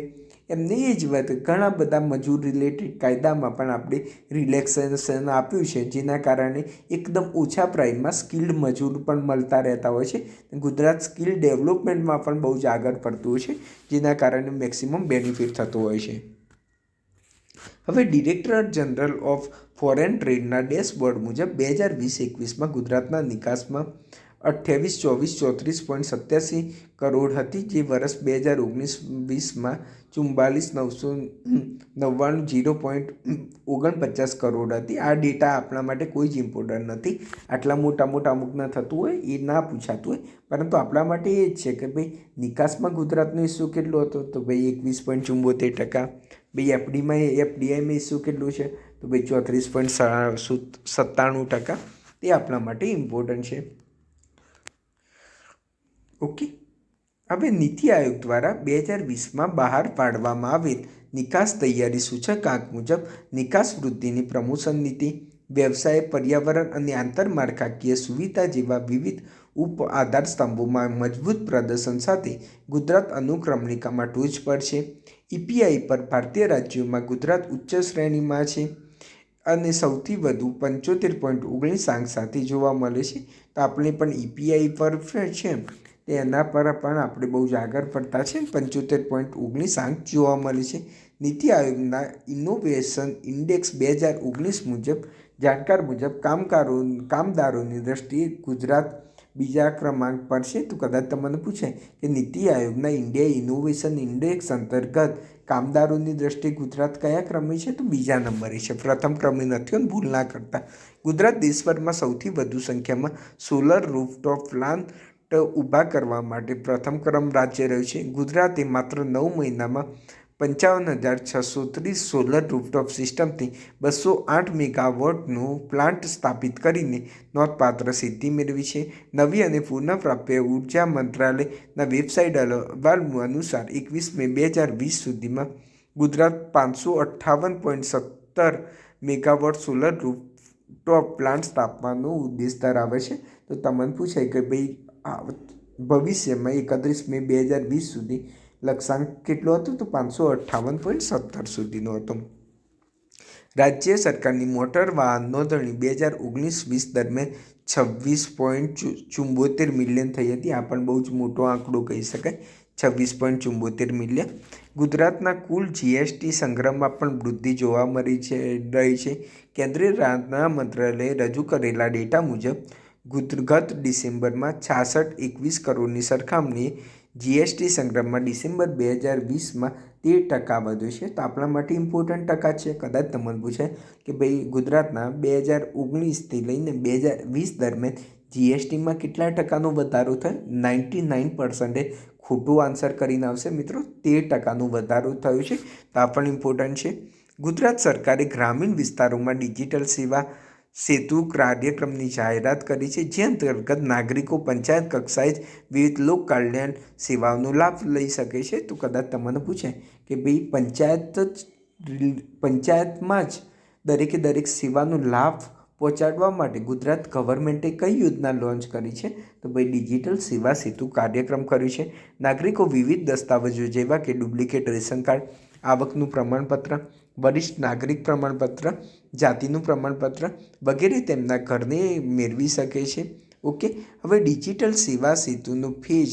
એમને એ જ વાત ઘણા બધા મજૂર રિલેટેડ કાયદામાં પણ આપણે રિલેક્સેશન આપ્યું છે, જેના કારણે એકદમ ઓછા પ્રાઇસમાં સ્કિલ્ડ મજૂર પણ મળતા રહેતા હોય છે. ગુજરાત સ્કિલ ડેવલપમેન્ટમાં પણ બહુ જ આગળ પડતું હોય છે, જેના કારણે મેક્સિમમ બેનિફિટ થતો હોય છે. હવે ડિરેક્ટર જનરલ ઓફ ફોરેન ટ્રેડના ડેશબોર્ડ મુજબ 2020-21માં ગુજરાતના નિકાસમાં 28,24,34.87 કરોડ હતી, જે વર્ષ 2019-20માં 44,999,049 કરોડ હતી. આ ડેટા આપણા માટે કોઈ જ ઇમ્પોર્ટન્ટ નથી. આટલા મોટા અમુકના થતું હોય એ ના પૂછાતું હોય, પરંતુ આપણા માટે એ જ છે કે ભાઈ નિકાસમાં ગુજરાતનો હિસ્સો કેટલો હતો? તો ભાઈ 21.74%. ભાઈ એફડીઆઈમાં હિસ્સો કેટલું છે? તો ભાઈ 34.97%. તે આપણા માટે ઇમ્પોર્ટન્ટ છે. ઓકે. હવે નીતિ આયોગ દ્વારા 2020માં બહાર પાડવામાં આવેલ નિકાસ તૈયારી સૂચકાંક મુજબ નિકાસ વૃદ્ધિની પ્રમોશન નીતિ, વ્યવસાય, પર્યાવરણ અને આંતરમાળખાકીય સુવિધા જેવા વિવિધ ઉપ આધાર સ્તંભોમાં મજબૂત પ્રદર્શન સાથે ગુજરાત અનુક્રમણિકામાં ટોચ પર છે. ઈપીઆઈ પર ભારતીય રાજ્યોમાં ગુજરાત ઉચ્ચ શ્રેણીમાં છે અને સૌથી વધુ 75.19 આંક સાથે જોવા મળે છે. તો આપણે પણ ઈપીઆઈ પર છે એના પર પણ આપણે બહુ જ આગળ પડતા છે. 75.19 આંક જોવા મળે છે. નીતિ આયોગના ઇનોવેશન ઇન્ડેક્સ 2019 મુજબ જાણકાર મુજબ કામદારોની દ્રષ્ટિએ ગુજરાત બીજા ક્રમાંક પર છે. તો કદાચ તમને પૂછે કે નીતિ આયોગના ઇન્ડિયા ઇનોવેશન ઇન્ડેક્સ અંતર્ગત કામદારોની દ્રષ્ટિએ ગુજરાત કયા ક્રમે છે? તો બીજા નંબરે છે, પ્રથમ ક્રમે નથી અને ભૂલ ના કરતા. ગુજરાત દેશભરમાં સૌથી વધુ સંખ્યામાં સોલર રૂફટોપ પ્લાન્ટ ઊભા કરવા માટે પ્રથમ ક્રમ રાજ્ય રહ્યું છે. ગુજરાતે માત્ર 9 મહિનામાં 55,630 સોલર રૂફટોપ સિસ્ટમથી 208 મેગાવોટનું પ્લાન્ટ સ્થાપિત કરીને નોંધપાત્ર સિદ્ધિ મેળવી છે. નવી અને પુનઃપ્રાપ્ય ઉર્જા મંત્રાલયના વેબસાઇટ અહેવાલ અનુસાર 21 મે 2020 સુધીમાં Gujarat 558.17 megawatt solar rooftop plant સ્થાપવાનો ઉદ્દેશ ધરાવે છે. તો તમને પૂછાય કે ભાઈ ભવિષ્યમાં 31 મે 2020 સુધી લક્ષ્યાંક કેટલો હતો? તો 558.17 સુધીનો હતો. રાજ્ય સરકારની મોટર વાહન નોંધણી 2019-20 દરમિયાન 26.74 મિલિયન થઈ હતી. આ પણ બહુ જ મોટો આંકડો કહી શકાય, 26.74 મિલિયન. ગુજરાતના કુલ જીએસટી સંગ્રહમાં પણ વૃદ્ધિ જોવા મળી રહી છે. કેન્દ્રીય નાણાં મંત્રાલયે રજૂ કરેલા ડેટા મુજબ ગત ડિસેમ્બરમાં 66,21 કરોડની સરખામણીએ જીએસટી સંગ્રહમાં ડિસેમ્બર 2020માં 13% વધ્યો છે. તો આપણા માટે ઇમ્પોર્ટન્ટ ટકા છે. કદાચ તમને પૂછાય કે ભાઈ ગુજરાતના 2019થી લઈને 2020 દરમિયાન જીએસટીમાં કેટલા ટકાનો વધારો થયો? 99% ખોટું આન્સર કરીને આવશે મિત્રો. 13% વધારો થયો છે. તો આ પણ ઇમ્પોર્ટન્ટ છે. ગુજરાત સરકારે ગ્રામીણ વિસ્તારોમાં ડિજિટલ સેવા સેતુ કાર્યક્રમની જાહેરાત કરી છે, જે અંતર્ગત નાગરિકો પંચાયત કક્ષાએ જ વિવિધ લોક કલ્યાણ સેવાઓનો લાભ લઈ શકે છે. તો કદાચ તમને પૂછે કે ભાઈ પંચાયતમાં જ દરેક સેવાનો લાભ પહોંચાડવા માટે ગુજરાત ગવર્મેન્ટે કઈ યોજના લોન્ચ કરી છે? તો ભાઈ ડિજિટલ સેવા સેતુ કાર્યક્રમ કર્યું છે. નાગરિકો વિવિધ દસ્તાવેજો જેવા કે ડુપ્લિકેટ રેશન કાર્ડ, આવકનું પ્રમાણપત્ર, વરિષ્ઠ નાગરિક પ્રમાણપત્ર, જાતિનું પ્રમાણપત્ર વગેરે તેમના ઘરને મેળવી શકે છે. ઓકે, હવે ડિજિટલ સેવા સેતુનું ફેઝ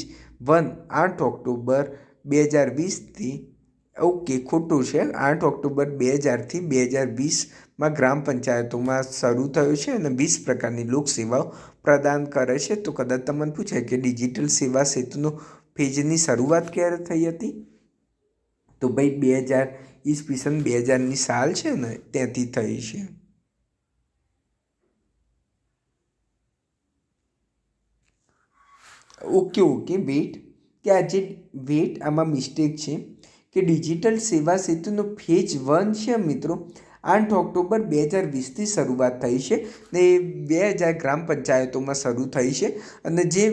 1 8 ઓક્ટોબર 2020થી ઓકે ખોટું છે 8 ઓક્ટોબર 2000થી 2020માં ગ્રામ પંચાયતોમાં શરૂ થયો છે અને 20 પ્રકારની લોકસેવાઓ પ્રદાન કરે છે. તો કદાચ તમને પૂછે કે ડિજિટલ સેવા સેતુનો ફેઝની શરૂઆત ક્યારે થઈ હતી? તો ભાઈ 2000 ઈસવીસન 2000ની સાલ છે ને ત્યાંથી થઈ છે. ઓકે વેટ આમાં મિસ્ટેક છે કે ડિજિટલ સેવા સેતુનો ફેઝ 1 છે મિત્રો 8 ઓક્ટોબર 2020થી શરૂઆત થઈ છે ને 2000 ગ્રામ પંચાયતોમાં શરૂ થઈ છે. અને જે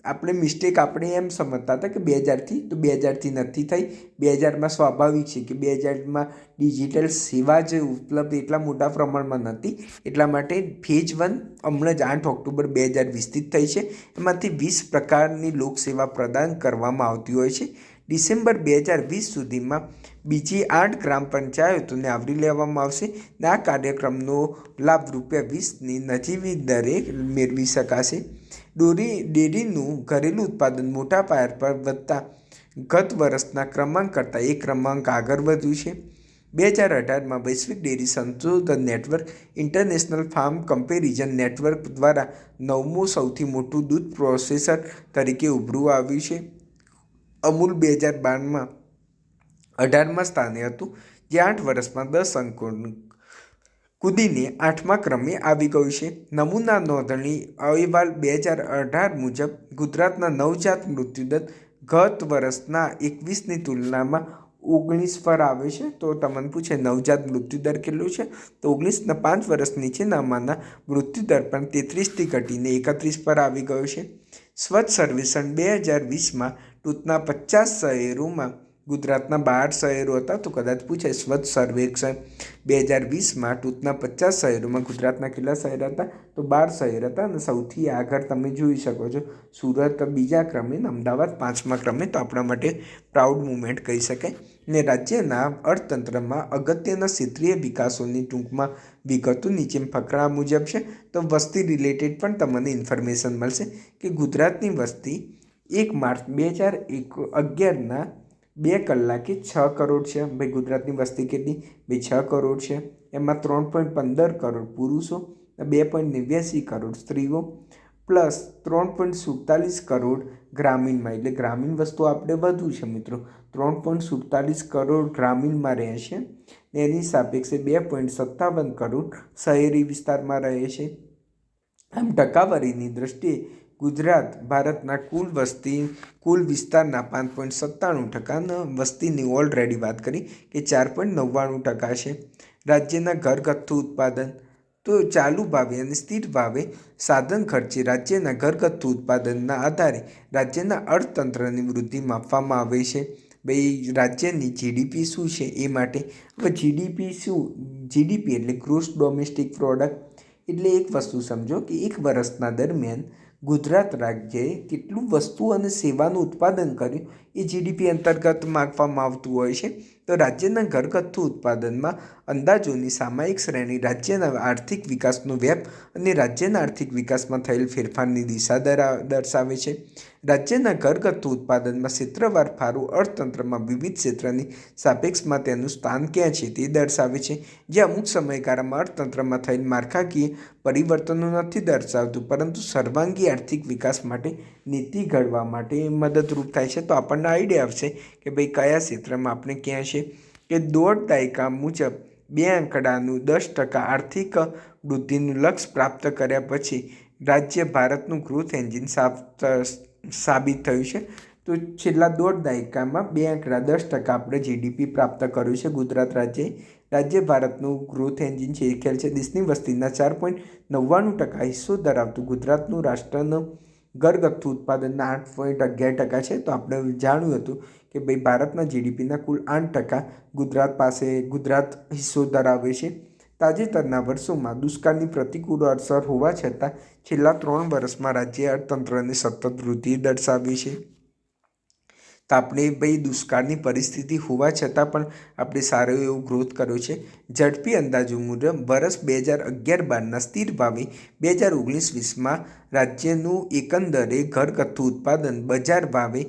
આપણે એમ સમજતા હતા કે 2000થી, તો 2000થી નથી થઈ. 2000માં સ્વાભાવિક છે કે 2000માં ડિજિટલ સેવા જે ઉપલબ્ધ એટલા મોટા પ્રમાણમાં નથી, એટલા માટે ફેઝ 1 હમણાં જ 8 ઓક્ટોબર 2020થી જ થઈ છે. એમાંથી 20 પ્રકારની લોકસેવા પ્રદાન કરવામાં આવતી હોય છે. ડિસેમ્બર 2020 સુધીમાં બીજી 8 ગ્રામ પંચાયતોને આવરી લેવામાં આવશે ને આ કાર્યક્રમનો લાભ ₹20ની નજીવી દરે મેળવી શકાશે. ડેરીનું ઘરેલું ઉત્પાદન મોટા પાયા પર વધતા ગત વર્ષના ક્રમાંક કરતાં એક ક્રમાંક આગળ વધ્યું છે. 2018માં વૈશ્વિક ડેરી સંશોધન network international farm comparison network દ્વારા 9મું સૌથી મોટું દૂધ પ્રોસેસર તરીકે ઉભરી આવ્યું છે. અમૂલ 2012માં 18મા સ્થાને હતું, જે 8 વર્ષમાં 10 અંકો કૂદીને 8મા ક્રમે આવી ગયું છે. નમૂના નોંધણી અહેવાલ 2018 મુજબ ગુજરાતના નવજાત મૃત્યુદર ગત વર્ષના 21ની તુલનામાં 19 પર આવે છે. તો તમને પૂછે નવજાત મૃત્યુદર કેટલો છે? તો 19 5 વર્ષ નીચેનામાંના મૃત્યુદર પણ 33થી ઘટીને 31 પર આવી ગયો છે. સ્વચ્છ સર્વેક્ષણ 2020માં ટોચના 50 શહેરોમાં ગુજરાતના 12 શહેરો હતા. તો કદાચ પૂછે સ્વચ્છ સર્વેક્ષણ 2020માં ટોચના 50 શહેરોમાં ગુજરાતના કેટલા શહેર હતા? તો 12 શહેર હતા. અને સૌથી આગળ તમે જોઈ શકો છો સુરત બીજા ક્રમે અને અમદાવાદ 5મા ક્રમે. તો આપણા માટે પ્રાઉડ મુમેન્ટ કહી શકાય. ને રાજ્યના અર્થતંત્રમાં અગત્યના ક્ષેત્રીય વિકાસોની ટૂંકમાં વિગતો નીચે ફકરા મુજબ છે. તો વસ્તી રિલેટેડ પણ તમને ઇન્ફોર્મેશન મળશે કે ગુજરાતની વસ્તી 1 માર્ચ 2011ના 2 કલાકે 6 કરોડ છે. ભાઈ ગુજરાતની વસ્તી કેટલી? ભાઈ 6 કરોડ છે. એમાં 3.15 કરોડ પુરુષો, 2.89 કરોડ સ્ત્રીઓ પ્લસ 3.47 કરોડ ગ્રામીણમાં, એટલે ગ્રામીણ વસ્તુ આપણે વધુ છે મિત્રો. 3.47 કરોડ ગ્રામીણમાં રહે છે. એની સાપેક્ષે 2.57 કરોડ શહેરી વિસ્તારમાં રહે છે. આમ ટકાવારીની દ્રષ્ટિએ ગુજરાત ભારતના કુલ વિસ્તારના 5.97% વસ્તીની ઓલરેડી વાત કરી કે 4.99% છે. રાજ્યના ઘરગથ્થુ ઉત્પાદન તો ચાલુ ભાવે અને સ્થિર ભાવે સાધન ખર્ચે રાજ્યના ઘરગથ્થુ ઉત્પાદનના આધારે રાજ્યના અર્થતંત્રની વૃદ્ધિ માપવામાં આવે છે. ભાઈ રાજ્યની જીડીપી શું છે એ માટે. હવે જીડીપી એટલે ગ્રોસ ડોમેસ્ટિક પ્રોડક્ટ. એટલે એક વસ્તુ સમજો કે એક વર્ષના દરમિયાન ગુજરાત રાજ્યએ કેટલું વસ્તુ અને સેવાનું ઉત્પાદન કર્યું એ જીડીપી અંતર્ગત માપવામાં આવતું હોય છે. તો રાજ્યના ઘરગથ્થુ ઉત્પાદનમાં અંદાજોની સામયિક શ્રેણી રાજ્યના આર્થિક વિકાસનો વ્યાપ અને રાજ્યના આર્થિક વિકાસમાં થયેલ ફેરફારની દિશા દર્શાવે છે. રાજ્યના ઘરગથ્થુ ઉત્પાદનમાં ક્ષેત્રવાર ફાળો અર્થતંત્રમાં વિવિધ ક્ષેત્રની સાપેક્ષમાં તેનું સ્થાન ક્યાં છે તે દર્શાવે છે. જે અમુક સમયગાળામાં અર્થતંત્રમાં થયેલ માળખાકીય પરિવર્તનો નથી દર્શાવતું, પરંતુ સર્વાંગી આર્થિક વિકાસ માટે નીતિ ઘડવા માટે મદદરૂપ થાય છે. તો આપણને આઈડિયા આવશે કે ભાઈ કયા ક્ષેત્રમાં આપણે ક્યાં છે. કે દોઢ દાયકા મુજબ 2 આંકડાનું 10% આર્થિક વૃદ્ધિનું લક્ષ્ય પ્રાપ્ત કર્યા પછી રાજ્ય ભારતનું ગ્રોથ એન્જિન સાબિત થયું છે. તો છેલ્લા દોઢ દાયકામાં 2 આંકડા 10% આપણે જીડીપી પ્રાપ્ત કર્યું છે ગુજરાત રાજ્ય ભારતનું ગ્રોથ એન્જિન છે. એ ખ્યાલ છે. દેશની વસ્તીના 4.99% હિસ્સો ધરાવતું ગુજરાતનું રાષ્ટ્રનું ઘરગથ્થુ ઉત્પાદનના 8.11% છે. તો આપણે જાણ્યું હતું કે ભાઈ ભારતના જીડીપીના કુલ 8% ગુજરાત હિસ્સો ધરાવે છે. તાજેતરના વર્ષોમાં દુષ્કાળની પ્રતિકૂળ અસર હોવા છતાં છેલ્લા 3 વર્ષમાં રાજ્ય અર્થતંત્રને સતત વૃદ્ધિ દર્શાવી છે. તો આપણે ભાઈ દુષ્કાળની પરિસ્થિતિ હોવા છતાં પણ આપણે સારો એવો ગ્રોથ કર્યો છે. ઝડપી અંદાજો મુજબ વર્ષ 2011-12ના સ્થિર ભાવે 2019-20માં રાજ્યનું એકંદરે ઘરગથ્થુ ઉત્પાદન બજાર ભાવે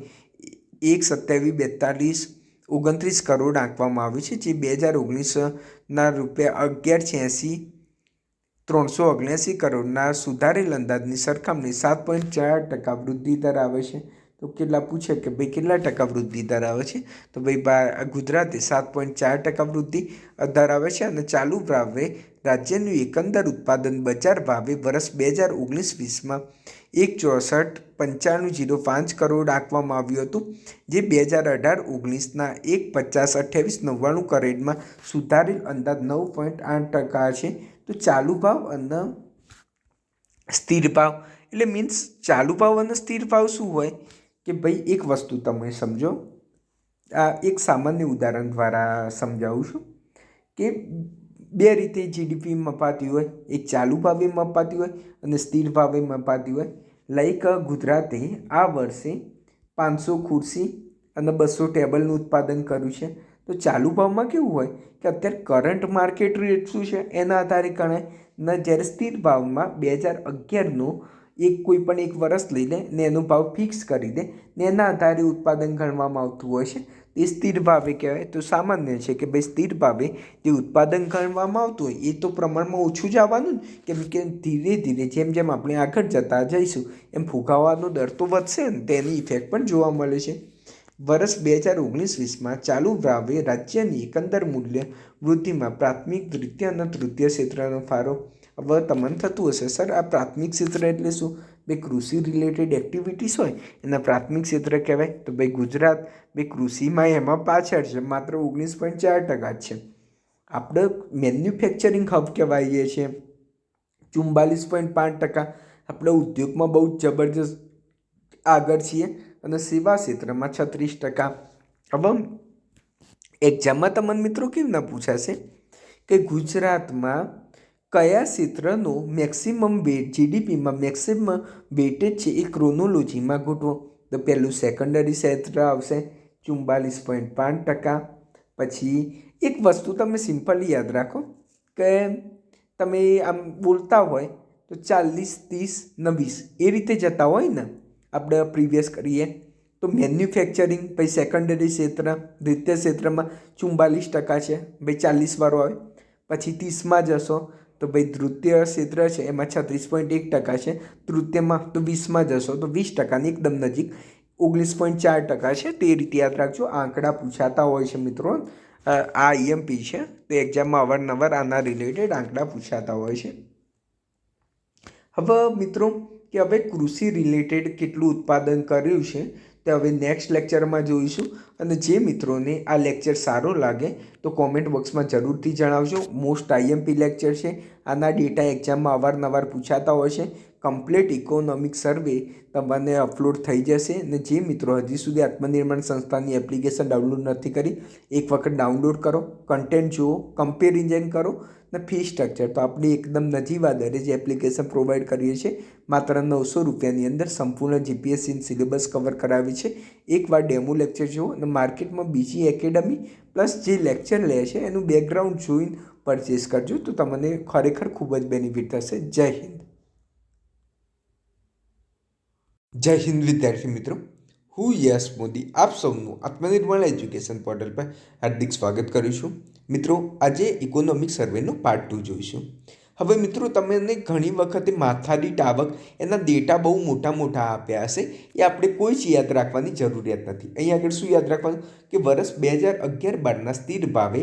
1,27,42,29 કરોડ આંકવામાં આવ્યું છે, જે 2019ના ₹11,86,379 કરોડના સુધારેલ અંદાજની સરખામણી 7.4% વૃદ્ધિ ધરાવે છે. તો કેટલા પૂછે કે ભાઈ કેટલા ટકા વૃદ્ધિ ધરાવે છે, તો ભાઈ ગુજરાતે 7.4% વૃદ્ધિ ધરાવે છે અને ચાલુ ભાવે રાજ્યનું એકંદર ઉત્પાદન બજાર ભાવે વર્ષ 2019-20માં 1,64,95,05 કરોડ આંકવામાં આવ્યું હતું, જે 2018-19ના 1,50,28,99 કરોડમાં સુધારેલ અંદાજ 9.8% છે. તો ચાલુ ભાવ અને સ્થિર ભાવ એટલે મીન્સ ચાલુ ભાવ અને સ્થિર ભાવ શું હોય કે ભાઈ એક વસ્તુ તમે સમજો. આ એક સામાન્ય ઉદાહરણ દ્વારા સમજાવું છું કે બે રીતે જીડીપી મપાતી હોય, એક ચાલુ ભાવે મપાતી હોય અને સ્થિર ભાવે મપાતી હોય. લાઈક ગુજરાતે આ વર્ષે 500 ખુરશી અને 200 ટેબલનું ઉત્પાદન કર્યું છે. તો ચાલુ ભાવમાં કેવું હોય કે અત્યારે કરંટ માર્કેટ રેટ શું છે એના આધારે ગણાય ને, જ્યારે સ્થિર ભાવમાં 2011નો કોઈ પણ એક વર્ષ લઈ લે ને એનો ભાવ ફિક્સ કરી દે ને એના આધારે ઉત્પાદન ગણવામાં આવતું હોય છે. એ સ્થિર ભાવે કહેવાય. તો સામાન્ય છે કે ભાઈ સ્થિર ભાવે જે ઉત્પાદન ગણવામાં આવતું હોય એ તો પ્રમાણમાં ઓછું જ આવવાનું ને, કેમ કે ધીરે ધીરે જેમ જેમ આપણે આગળ જતા જઈશું એમ ફુગાવાનો દર તો વધશે ને, તેની ઇફેક્ટ પણ જોવા મળે છે. વર્ષ 2019-20માં ચાલુ ભાવે રાજ્યની એકંદર મૂલ્ય વૃદ્ધિમાં પ્રાથમિક, દ્વિતીય અને તૃતીય ક્ષેત્રનો ફાળો. હવે તમને થતું હશે સર આ પ્રાથમિક ક્ષેત્ર એટલે શું? ભાઈ કૃષિ રિલેટેડ એક્ટિવિટીઝ હોય એના પ્રાથમિક ક્ષેત્ર કહેવાય. તો ભાઈ ગુજરાત ભાઈ કૃષિમાં એમાં પાછળ છે, માત્ર 19.4% જ છે. આપણે મેન્યુફેક્ચરિંગ હબ કહેવાઈએ છીએ 44.5%. આપણે ઉદ્યોગમાં બહુ જ જબરજસ્ત આગળ છીએ અને સેવા ક્ષેત્રમાં 36%. હવે એક્ઝામમાં તમને મિત્રો કેમ ના પૂછાશે કે ગુજરાતમાં કયા ક્ષેત્રનો મેક્સિમમ વેટ જીડીપીમાં મેક્સિમમ વેટેજ છે એ ક્રોનોલોજીમાં ગોઠવો. તો પહેલું સેકન્ડરી ક્ષેત્ર આવશે 44.5%. પછી એક વસ્તુ તમે સિમ્પલી યાદ રાખો કે તમે આમ બોલતા હોય તો 40, 30 ને 20 એ રીતે જતા હોય ને, આપણે પ્રીવિયસ કરીએ તો મેન્યુફેક્ચરિંગ પછી સેકન્ડરી ક્ષેત્ર, દ્વિતીય ક્ષેત્રમાં 44% છે ભાઈ 40 વાળો આવે. પછી 30માં જશો તો ભાઈ તૃતીય ક્ષેત્ર છે એમાં 36.1% છે. તૃતીયમાં તો 20માં જશો તો 20%ની એકદમ નજીક 19.4% છે. તે રીતે યાદ રાખજો, આંકડા પૂછાતા હોય છે મિત્રો. આ IMP છે તો એક્ઝામમાં અવારનવાર આના રિલેટેડ આંકડા પૂછાતા હોય છે. હવે મિત્રો કે હવે કૃષિ રિલેટેડ કેટલું ઉત્પાદન કર્યું છે તે હવે નેક્સ્ટ લેક્ચરમાં જોઈશું. અને જે મિત્રોને આ લેક્ચર સારો લાગે તો કોમેન્ટ બોક્સમાં જરૂરથી જણાવજો. મોસ્ટ IMP લેક્ચર છે, આના ડેટા એક્ઝામમાં અવારનવાર પૂછાતા હોય છે. કમ્પ્લીટ ઇકોનોમિક સર્વે તમને અપલોડ થઈ જશે. અને જે મિત્રો હજી સુધી આત્મનિર્ભર સંસ્થાની એપ્લિકેશન ડાઉનલોડ નથી કરી એક વખત ડાઉનલોડ કરો, કન્ટેન્ટ જુઓ, કમ્પેરિઝન કરો ને ફી સ્ટ્રક્ચર તો આપણે એકદમ નજીવા દરે જે એપ્લિકેશન પ્રોવાઈડ કરીએ છીએ માત્ર 900 રૂપિયાની અંદર સંપૂર્ણ GPSC સિલેબસ કવર કરાવી છે. એકવાર ડેમો લેક્ચર જુઓ અને માર્કેટમાં બીજી એકેડમી પ્લસ જે લેક્ચર લે છે એનું બેકગ્રાઉન્ડ જોઈને પરચેસ કરજો તો તમને ખરેખર ખૂબ જ બેનિફિટ થશે. જય હિન્દ. જય હિન્દ વિદ્યાર્થી મિત્રો, હું યશ મોદી આપ સૌનું આત્મનિર્ભર એજ્યુકેશન પોર્ટલ પર હાર્દિક સ્વાગત કરું છું. મિત્રો આજે ઇકોનોમિક સર્વેનો પાર્ટ 2 જોઈશું. હવે મિત્રો તમને ઘણી વખતે માથાદીઠ આવક એના ડેટા બહુ મોટા આપ્યા હશે, એ આપણે કોઈ જ યાદ રાખવાની જરૂરિયાત નથી. અહીં આગળ શું યાદ રાખવાનું કે વર્ષ 2011-12ના સ્થિર ભાવે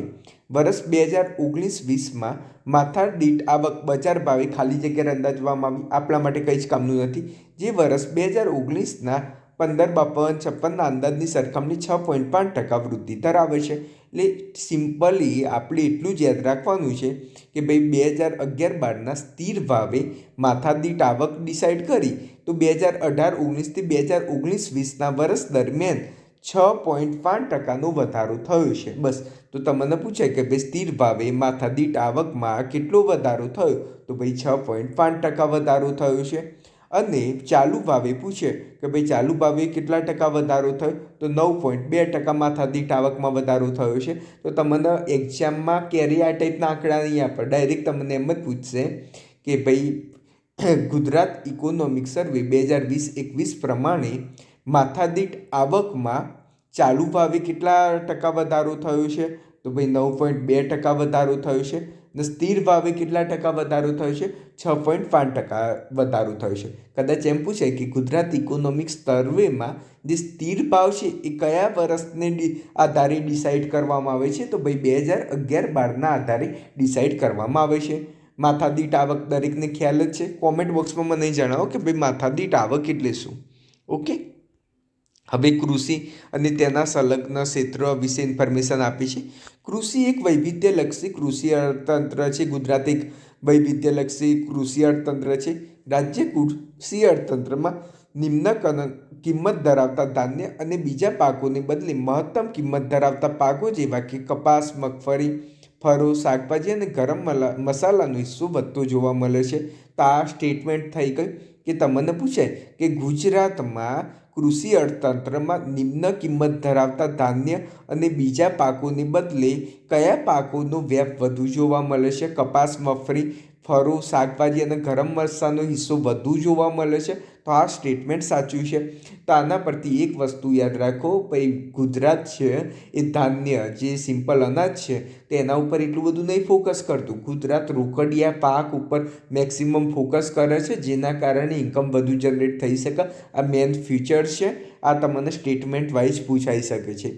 વર્ષ 2019-20માં માથાદીઠ આવક બજાર ભાવે ખાલી જગ્યા અંદાજવામાં આવી, આપણા માટે કંઈ જ કામનું નથી. જે વર્ષ 2019ના 15,52,56ના અંદાજની સરખામણી 6.5% વૃદ્ધિ ધરાવે છે. એટલે સિમ્પલી આપણે એટલું જ યાદ રાખવાનું છે કે ભાઈ 2011-12ના સ્થિર ભાવે માથાદીઠ આવક ડિસાઇડ કરી તો 2018-19થી 2019-20ના વર્ષ દરમિયાન 6.5%નો વધારો થયો છે. બસ તો તમને પૂછાય કે ભાઈ સ્થિર ભાવે માથાદીઠ આવકમાં કેટલો વધારો થયો, તો ભાઈ 6.5% વધારો થયો છે. અને ચાલુ ભાવે પૂછે કે ભાઈ ચાલુ ભાવે કેટલા ટકા વધારો થયો, તો 9.2% માથાદીઠ આવકમાં વધારો થયો છે. તો તમને એક્ઝામમાં ક્યારેય આ ટાઈપના આંકડા નહીં આપે, ડાયરેક્ટ તમને એમ જ પૂછશે કે ભાઈ ગુજરાત ઇકોનોમિક સર્વે 2020-21 પ્રમાણે માથાદીઠ આવકમાં ચાલુ ભાવે કેટલા ટકા વધારો થયો છે, તો ભાઈ 9.2% વધારો થયો છે. ને સ્થિર ભાવે કેટલા ટકા વધારો થયો છે, 6.5% વધારો થયો છે. કદાચ એમ પૂછાય કે ગુજરાત ઇકોનોમિક સર્વેમાં જે સ્થિર ભાવ છે એ કયા વર્ષને આધારે ડિસાઇડ કરવામાં આવે છે, તો ભાઈ 2011-12ના આધારે ડિસાઇડ કરવામાં આવે છે. માથાદીઠ આવક દરેકને ખ્યાલ જ છે. કોમેન્ટ બોક્સમાં મને જણાવો કે ભાઈ માથાદીઠ આવક એટલે શું. ઓકે, હવે કૃષિ અને તેના સંલગ્ન ક્ષેત્ર વિશે ઇન્ફોર્મેશન આપી છે. કૃષિ એક વૈવિધ્યલક્ષી કૃષિ અર્થતંત્ર છે. ગુજરાત એક વૈવિધ્યલક્ષી કૃષિ અર્થતંત્ર છે. રાજ્ય કૃષિ અર્થતંત્રમાં નિમ્ન કિંમત ધરાવતા ધાન્ય અને બીજા પાકોને બદલે મહત્તમ કિંમત ધરાવતા પાકો જેવા કે કપાસ, મગફળી, ફળો, શાકભાજી અને ગરમ મસાલાનો હિસ્સો વધતો જોવા મળે છે. તો આ સ્ટેટમેન્ટ થઈ ગઈ કે તમને પૂછાય કે ગુજરાતમાં કૃષિ અર્થતંત્રમાં નિમ્ન કિંમત ધરાવતા ધાન્ય અને બીજા પાકોને બદલે કયા પાકોનો વ્યાપ વધુ જોવા મળે છે. કપાસ, મગફળી, ફળો, શાકભાજી અને ગરમ મસાલાનો હિસ્સો વધુ જોવા મળે છે. તો આ સ્ટેટમેન્ટ સાચું છે. તો આના પરથી એક વસ્તુ યાદ રાખો, ભાઈ ગુજરાત છે એ ધાન્ય જે સિમ્પલ અનાજ છે તેના ઉપર એટલું બધું નહીં ફોકસ કરતું. ગુજરાત રોકડિયા પાક ઉપર મેક્સિમમ ફોકસ કરે છે, જેના કારણે ઇન્કમ વધુ જનરેટ થઈ શકે. આ મેન ફીચર છે. આ તમને સ્ટેટમેન્ટ વાઇઝ પૂછાઈ શકે છે.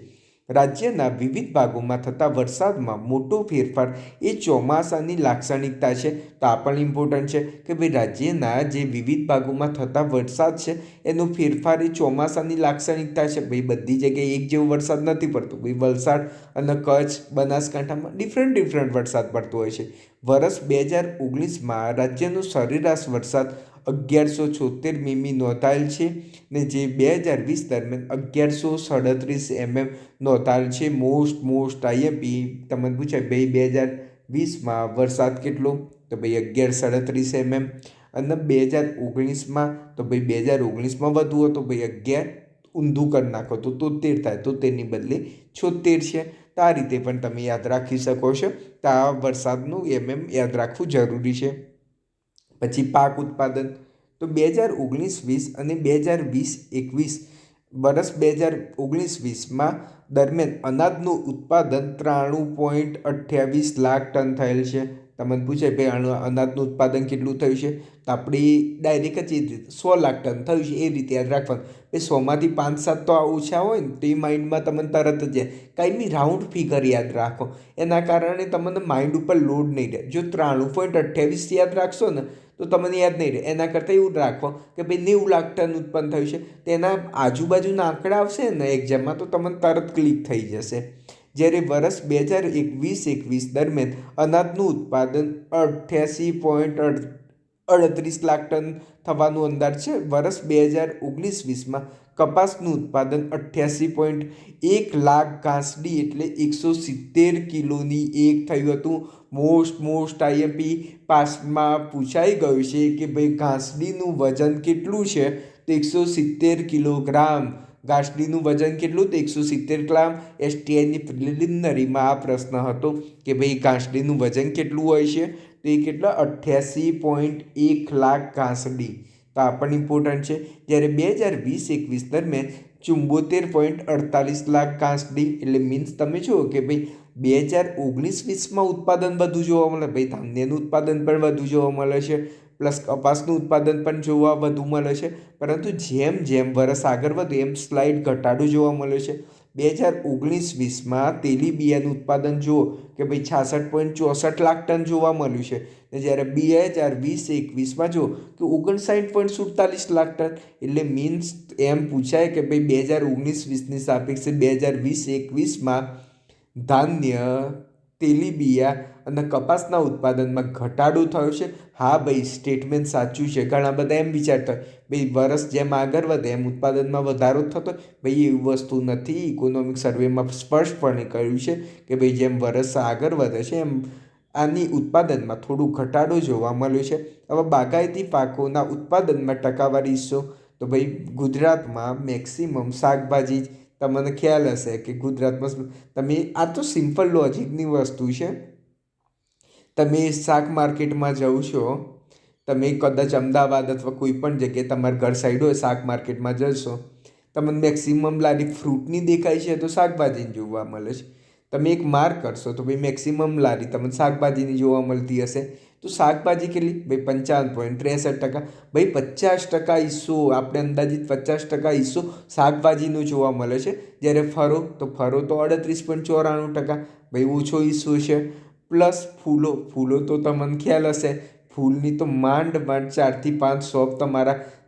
રાજ્યના વિવિધ ભાગોમાં થતા વરસાદમાં મોટો ફેરફાર એ ચોમાસાની લાક્ષણિકતા છે. તો આ પણ ઇમ્પોર્ટન્ટ છે કે ભાઈ રાજ્યના જે વિવિધ ભાગોમાં થતા વરસાદ છે એનો ફેરફાર એ ચોમાસાની લાક્ષણિકતા છે. ભાઈ બધી જગ્યાએ એક જેવો વરસાદ નથી પડતો. ભાઈ વલસાડ અને કચ્છ, બનાસકાંઠામાં ડિફરન્ટ વરસાદ પડતો હોય છે. વર્ષ 2019માં રાજ્યનો સરેરાશ વરસાદ 1176 મીમી નોંધાયેલ છે ને જે 2020 દરમિયાન 1137 mm નોંધાયેલ છે. મોસ્ટ આઈએમપી તમને પૂછાય ભાઈ 2020માં વરસાદ કેટલો, તો ભાઈ 1137 mm. અને 2019માં તો ભાઈ 2019માં વધુ હતો, ભાઈ 11 ઊંધું કરી નાખો તો 73 થાય, તો તેની બદલે 76 છે. તો આ રીતે પણ તમે યાદ રાખી શકો છો. તો આ વરસાદનું યાદ રાખવું જરૂરી છે. પછી પાક ઉત્પાદન, તો 2019-20 અને 2020-21 વર્ષ 2019-20માં દરમિયાન અનાજનું ઉત્પાદન 93.28 લાખ ટન થયેલ છે. તમને પૂછાય ભાઈ અનાજનું ઉત્પાદન કેટલું થયું છે, તો આપણે ડાયરેક્ટ જ એ રીતે 100 લાખ ટન થયું છે એ રીતે યાદ રાખવાનું. એ 100માંથી 5-7 તો ઓછા હોય ને તો એ માઇન્ડમાં તમને તરત જ કાંઈ રાઉન્ડ ફિગર યાદ રાખો. એના કારણે તમને માઇન્ડ ઉપર લોડ નહીં રહે. જો 93.28 યાદ રાખશો ને તો તમને યાદ નહીં રહે. એના કરતાં એવું રાખો કે ભાઈ 90 લાખ ટન ઉત્પન્ન થયું છે. તેના આજુબાજુના આંકડા આવશે ને એક્ઝામમાં તો તમને તરત ક્લિક થઈ જશે. જ્યારે વર્ષ 2020-21 દરમિયાન અનાજનું ઉત્પાદન 88.38 લાખ ટન થવાનું અંદાજ છે. વર્ષ 2019-20માં કપાસનું ઉત્પાદન 88.1 લાખ ઘાસડી એટલે 170 કિલોની એક થયું હતું. મોસ્ટ આઈએમપી પાસમાં પૂછાઈ ગયું છે કે ભાઈ ઘાસડીનું વજન કેટલું છે, તો 170 કિલોગ્રામ. ઘાસડીનું વજન કેટલું, તો 170 ગ્રામ. એસટીઆઈની પ્રિલિમિનરીમાં આ પ્રશ્ન હતો કે ભાઈ ઘાસડીનું વજન કેટલું હોય છે, તો એ કેટલા 88.1 લાખ ઘાસડી. તો આ પણ ઇમ્પોર્ટન્ટ છે. જ્યારે 2020-21 દરમિયાન 74.48 લાખ ઘાસડી એટલે મીન્સ તમે જુઓ કે ભાઈ 2019-20માં ઉત્પાદન વધુ જોવા મળે, ભાઈ ધાન્યનું ઉત્પાદન પણ વધુ જોવા મળે છે, પ્લસ કપાસનું ઉત્પાદન પણ જોવા વધુ મળે છે. પરંતુ જેમ જેમ વર્ષ આગળ વધે એમ સ્લાઇડ ઘટાડો જોવા મળે છે. 2019-20માં તેલીબિયાનું ઉત્પાદન જુઓ કે ભાઈ 66.64 લાખ ટન જોવા મળ્યું છે. જ્યારે 2020-21માં જુઓ કે 59.47 લાખ ટન. એટલે મીન્સ એમ પૂછાય કે ભાઈ 2019-20ની સાપેક્ષે 2020-21માં ધાન્ય તેલીબિયા અને કપાસના ઉત્પાદનમાં ઘટાડો થયો છે. હા ભાઈ, સ્ટેટમેન્ટ સાચું છે. ઘણા બધા એમ વિચારતા હોય ભાઈ વરસ જેમ આગળ વધે એમ ઉત્પાદનમાં વધારો થતો હોય. ભાઈ એવી વસ્તુ નથી. ઇકોનોમિક સર્વેમાં સ્પષ્ટપણે કહ્યું છે કે ભાઈ જેમ વરસ આગળ વધે છે એમ આની ઉત્પાદનમાં થોડું ઘટાડો જોવા મળ્યો છે. હવે બાગાયતી પાકોના ઉત્પાદનમાં ટકાવારી હિસ્સો, તો ભાઈ ગુજરાતમાં મેક્સિમમ શાકભાજી, તમને ખ્યાલ હશે કે ગુજરાતમાં તમે આ તો સિમ્પલ લોજિકની વસ્તુ છે. તમે શાક માર્કેટમાં જાઓ છો, તમે કદાચ અમદાવાદ અથવા કોઈ પણ જગ્યાએ તમારા ઘર સાઈડ હોય શાક માર્કેટમાં જશો, તમને મેક્સિમમ લારી ફ્રૂટની દેખાય છે તો શાકભાજીની જોવા મળે છે. તમે એક માર્ક કરશો તો ભાઈ મેક્સિમમ લારી તમને શાકભાજીની જોવા મળતી હશે. તો શાકભાજી કેટલી? ભાઈ 55.63%. ભાઈ 50% હિસ્સો, આપણે અંદાજિત 50% હિસ્સો શાકભાજીનો જોવા મળે છે. જ્યારે ફળો તો 38.94%. ભાઈ ઓછો હિસ્સો છે. પ્લસ ફૂલો તો તમને ખ્યાલ હશે, ફૂલની તો માંડ 4 થી 5 શોપ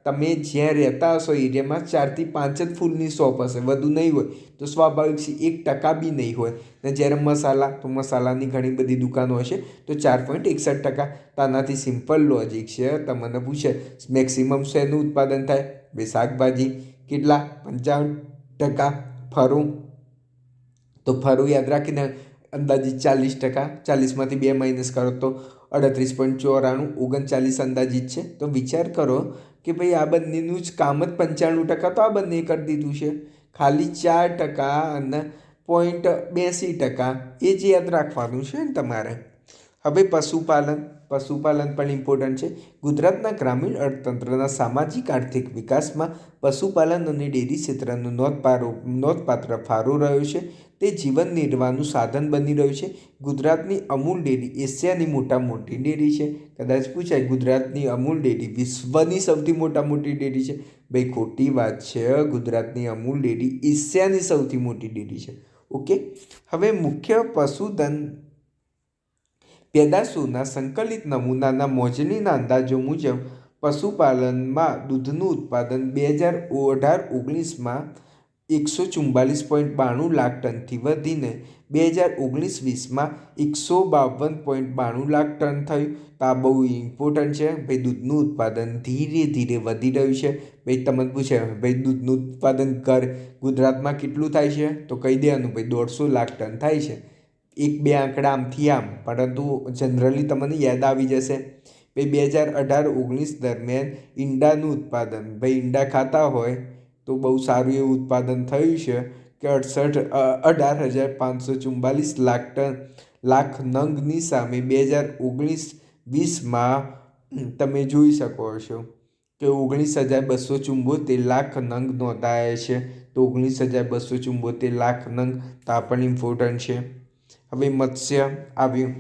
તમે જ્યાં રહેતા હશો એરિયામાં 4 થી 5 જ ફૂલની શોપ હશે, વધુ નહીં હોય. તો સ્વાભાવિક છે 1% બી નહીં હોય. ને જ્યારે મસાલા, તો મસાલાની ઘણી બધી દુકાનો હશે તો 4.61%. તો આનાથી સિમ્પલ લોજિક છે. તમને પૂછે મેક્સિમમ શેનું ઉત્પાદન થાય? ભાઈ શાકભાજી. કેટલા? 55%. ફરું, તો ફરું યાદ રાખીને અંદાજિત 40%. 40માંથી 2 માઇનસ કરો તો 38.94, 39 અંદાજિત છે. તો વિચાર કરો કે ભાઈ આ બંનેનું જ કામ જ 95%, તો આ બંને કરી દીધું છે. ખાલી 4% અને 0.82% એ જ યાદ રાખવાનું છે ને તમારે. હવે પશુપાલન પણ ઇમ્પોર્ટન્ટ છે. ગુજરાતના ગ્રામીણ અર્થતંત્રના સામાજિક આર્થિક વિકાસમાં પશુપાલન અને ડેરી ક્ષેત્રનો નોંધપાત્ર ફાળો રહ્યો છે. તે જીવન નિર્વાહનું સાધન બની રહ્યું છે. ગુજરાતની અમૂલ ડેરી એશિયાની મોટી ડેરી છે. કદાચ પૂછાય ગુજરાતની અમૂલ ડેરી વિશ્વની સૌથી મોટી ડેરી છે. ભાઈ ખોટી વાત છે. ગુજરાતની અમૂલ ડેરી એશિયાની સૌથી મોટી ડેરી છે. ઓકે. હવે મુખ્ય પશુધન પેદાશોના સંકલિત નમૂનાના મોજણીના અંદાજો મુજબ પશુપાલનમાં દૂધનું ઉત્પાદન 2018-19માં 144.92 લાખ ટનથી વધીને 2019-20માં 152.92 લાખ ટન થયું. તો આ બહુ ઇમ્પોર્ટન્ટ છે. ભાઈ દૂધનું ઉત્પાદન ધીરે ધીરે વધી રહ્યું છે. ભાઈ તમને પૂછે ભાઈ દૂધનું ઉત્પાદન ગુજરાતમાં કેટલું થાય છે? તો કહી દેવાનું ભાઈ 150 લાખ ટન થાય છે. 1-2 આંકડા આમથી આમ, પરંતુ જનરલી તમને યાદ આવી જશે. ભાઈ 2018-19 દરમિયાન ઈંડાનું ઉત્પાદન, ભાઈ ઈંડા ખાતા હોય તો બહુ સારું એવું ઉત્પાદન થયું છે કે 18,544 લાખ નંગની સામે 2019-20માં તમે જોઈ શકો છો કે 19,274 લાખ નંગ નોંધાયા છે. તો 19,274 લાખ નંગ તો આ પણ ઇમ્પોર્ટન્ટ છે. હવે મત્સ્ય આવ્યું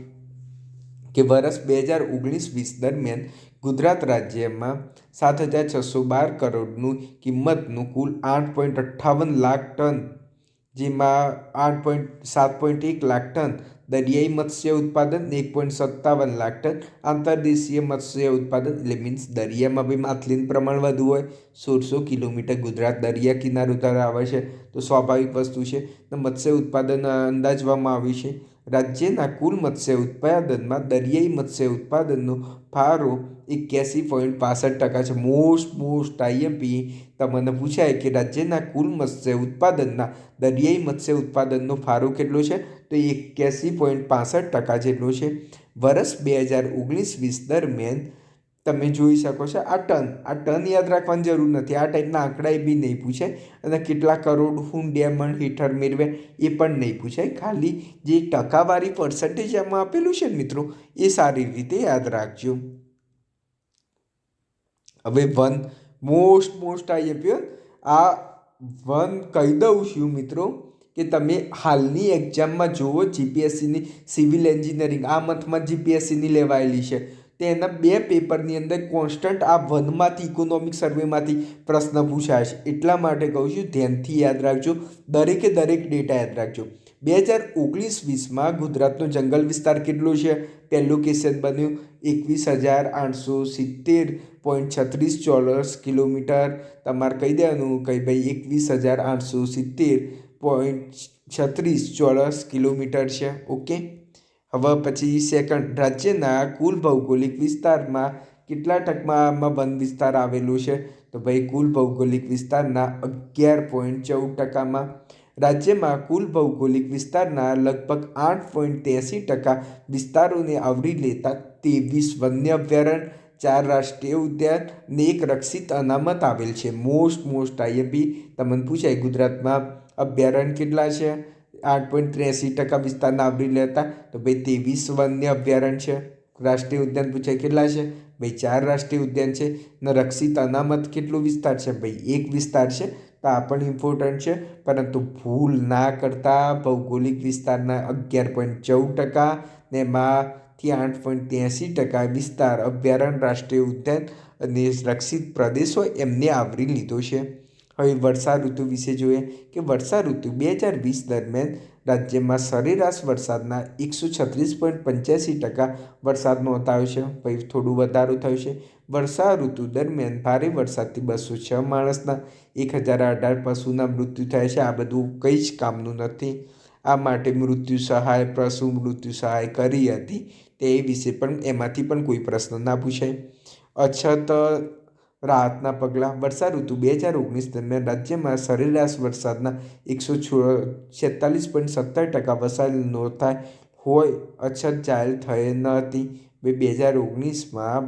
કે વર્ષ 2019-20 દરમિયાન ગુજરાત રાજ્યમાં 7,612 કરોડનું કિંમતનું કુલ 8.58 લાખ ટન, જેમાં 7.1 લાખ ટન દરિયાઈ મત્સ્ય ઉત્પાદન, 1.57 લાખ ટન આંતરદેશીય મત્સ્ય ઉત્પાદન, એટલે મીન્સ દરિયામાં બી માછલીનું પ્રમાણ વધુ હોય. 1600 કિલોમીટર ગુજરાત દરિયા કિનારો ધરાવે છે, તો સ્વાભાવિક વસ્તુ છે. મત્સ્ય ઉત્પાદન અંદાજવામાં આવ્યું છે. રાજ્યના કુલ મત્સ્ય ઉત્પાદનમાં દરિયાઈ મત્સ્ય ઉત્પાદનનો ફાળો 81.65% છે. મોસ્ટ આઈએમપી તમને પૂછાય કે રાજ્યના કુલ મત્સ્ય ઉત્પાદનના દરિયાઈ મત્સ્ય ઉત્પાદનનો ફાળો કેટલો છે? તો 81.65% જેટલો છે. વર્ષ 2019-20 દરમિયાન તમે જોઈ શકો છો આ ટન યાદ રાખવાની જરૂર નથી. આ ટાઈપના આંકડા બી નહીં પૂછાય. અને કેટલા કરોડ હું ડાયમંડ હેઠળ મેળવે એ પણ નહીં પૂછાય. ખાલી જે ટકાવારી પર્સન્ટેજ એમાં આપેલું છે ને મિત્રો, એ સારી રીતે યાદ રાખજો. હવે મોસ્ટ આઈએમપી આ કહી દઉં છું મિત્રો કે તમે હાલની એક્ઝામમાં જુઓ જીપીએસસીની સિવિલ એન્જિનિયરિંગ આ મંથમાં જીપીએસસીની લેવાયેલી છે. તેના 2 પેપરની અંદર કોન્સ્ટન્ટ આ વનમાંથી ઇકોનોમિક સર્વેમાંથી પ્રશ્ન પૂછાય છે. એટલા માટે કહું છું ધ્યાનથી યાદ રાખજો. દરેક ડેટા યાદ રાખજો. 2019-20માં ગુજરાતનો જંગલ વિસ્તાર કેટલો છે? પહેલું ક્વેશ્ચન બન્યું 21,870.36 ચોરસ કિલોમીટર. તમારે કહી દેવાનું કે ભાઈ 21,870.36 ચોરસ કિલોમીટર છે. ઓકે. હવે પછી સેકન્ડ, રાજ્યના કુલ ભૌગોલિક વિસ્તારમાં કેટલા ટકામાં વન વિસ્તાર આવેલું છે? તો ભાઈ કુલ ભૌગોલિક વિસ્તારના 11.14%. રાજ્યમાં કુલ ભૌગોલિક વિસ્તારના લગભગ 8.83% વિસ્તારોને આવરી લેતા 23 વન્ય અભયારણ્ય, 4 રાષ્ટ્રીય ઉદ્યાન ને 1 રક્ષિત અનામત આવેલ છે. મોસ્ટ આઈએમપી તમને પૂછાય ગુજરાતમાં અભયારણ્ય કેટલા છે? 8.83% વિસ્તારના આવરી લેતા, તો ભાઈ 23 વન્ય અભયારણ્ય છે. રાષ્ટ્રીય ઉદ્યાન પૂછાય કેટલા છે? ભાઈ 4 રાષ્ટ્રીય ઉદ્યાન છે. ને રક્ષિત અનામત કેટલો વિસ્તાર છે? ભાઈ 1 વિસ્તાર છે. તો આ પણ ઇમ્પોર્ટન્ટ છે, પરંતુ ભૂલ ના કરતા ભૌગોલિક વિસ્તારના 11.14% ને એમાંથી 8.83% વિસ્તાર અભયારણ્ય, રાષ્ટ્રીય ઉદ્યાન અને રક્ષિત પ્રદેશ હોય એમને આવરી લીધો છે. હવે વર્ષા ઋતુ વિશે જોઈએ કે વર્ષા ઋતુ 2020 દરમિયાન રાજ્યમાં સરેરાશ વરસાદના 136.85% વરસાદ નોંધાયો છે. પછી થોડું વધારો થયો છે. વર્ષા ઋતુ દરમિયાન ભારે વરસાદથી 206 માણસના, 1018 પશુના મૃત્યુ થયા છે. આ બધું કંઈ જ કામનું નથી. આ માટે મૃત્યુ સહાય, પશુ મૃત્યુ સહાય કરી હતી તે વિશે પણ એમાંથી પણ કોઈ પ્રશ્ન ના પૂછાય. અછત રાહતના પગલાં. વર્ષા ઋતુ 2019 દરમિયાન રાજ્યમાં સરેરાશ વરસાદના 146.70% વરસાદ નોંધાય હોય અછત જાહેર થઈ ન હતી. 2019માં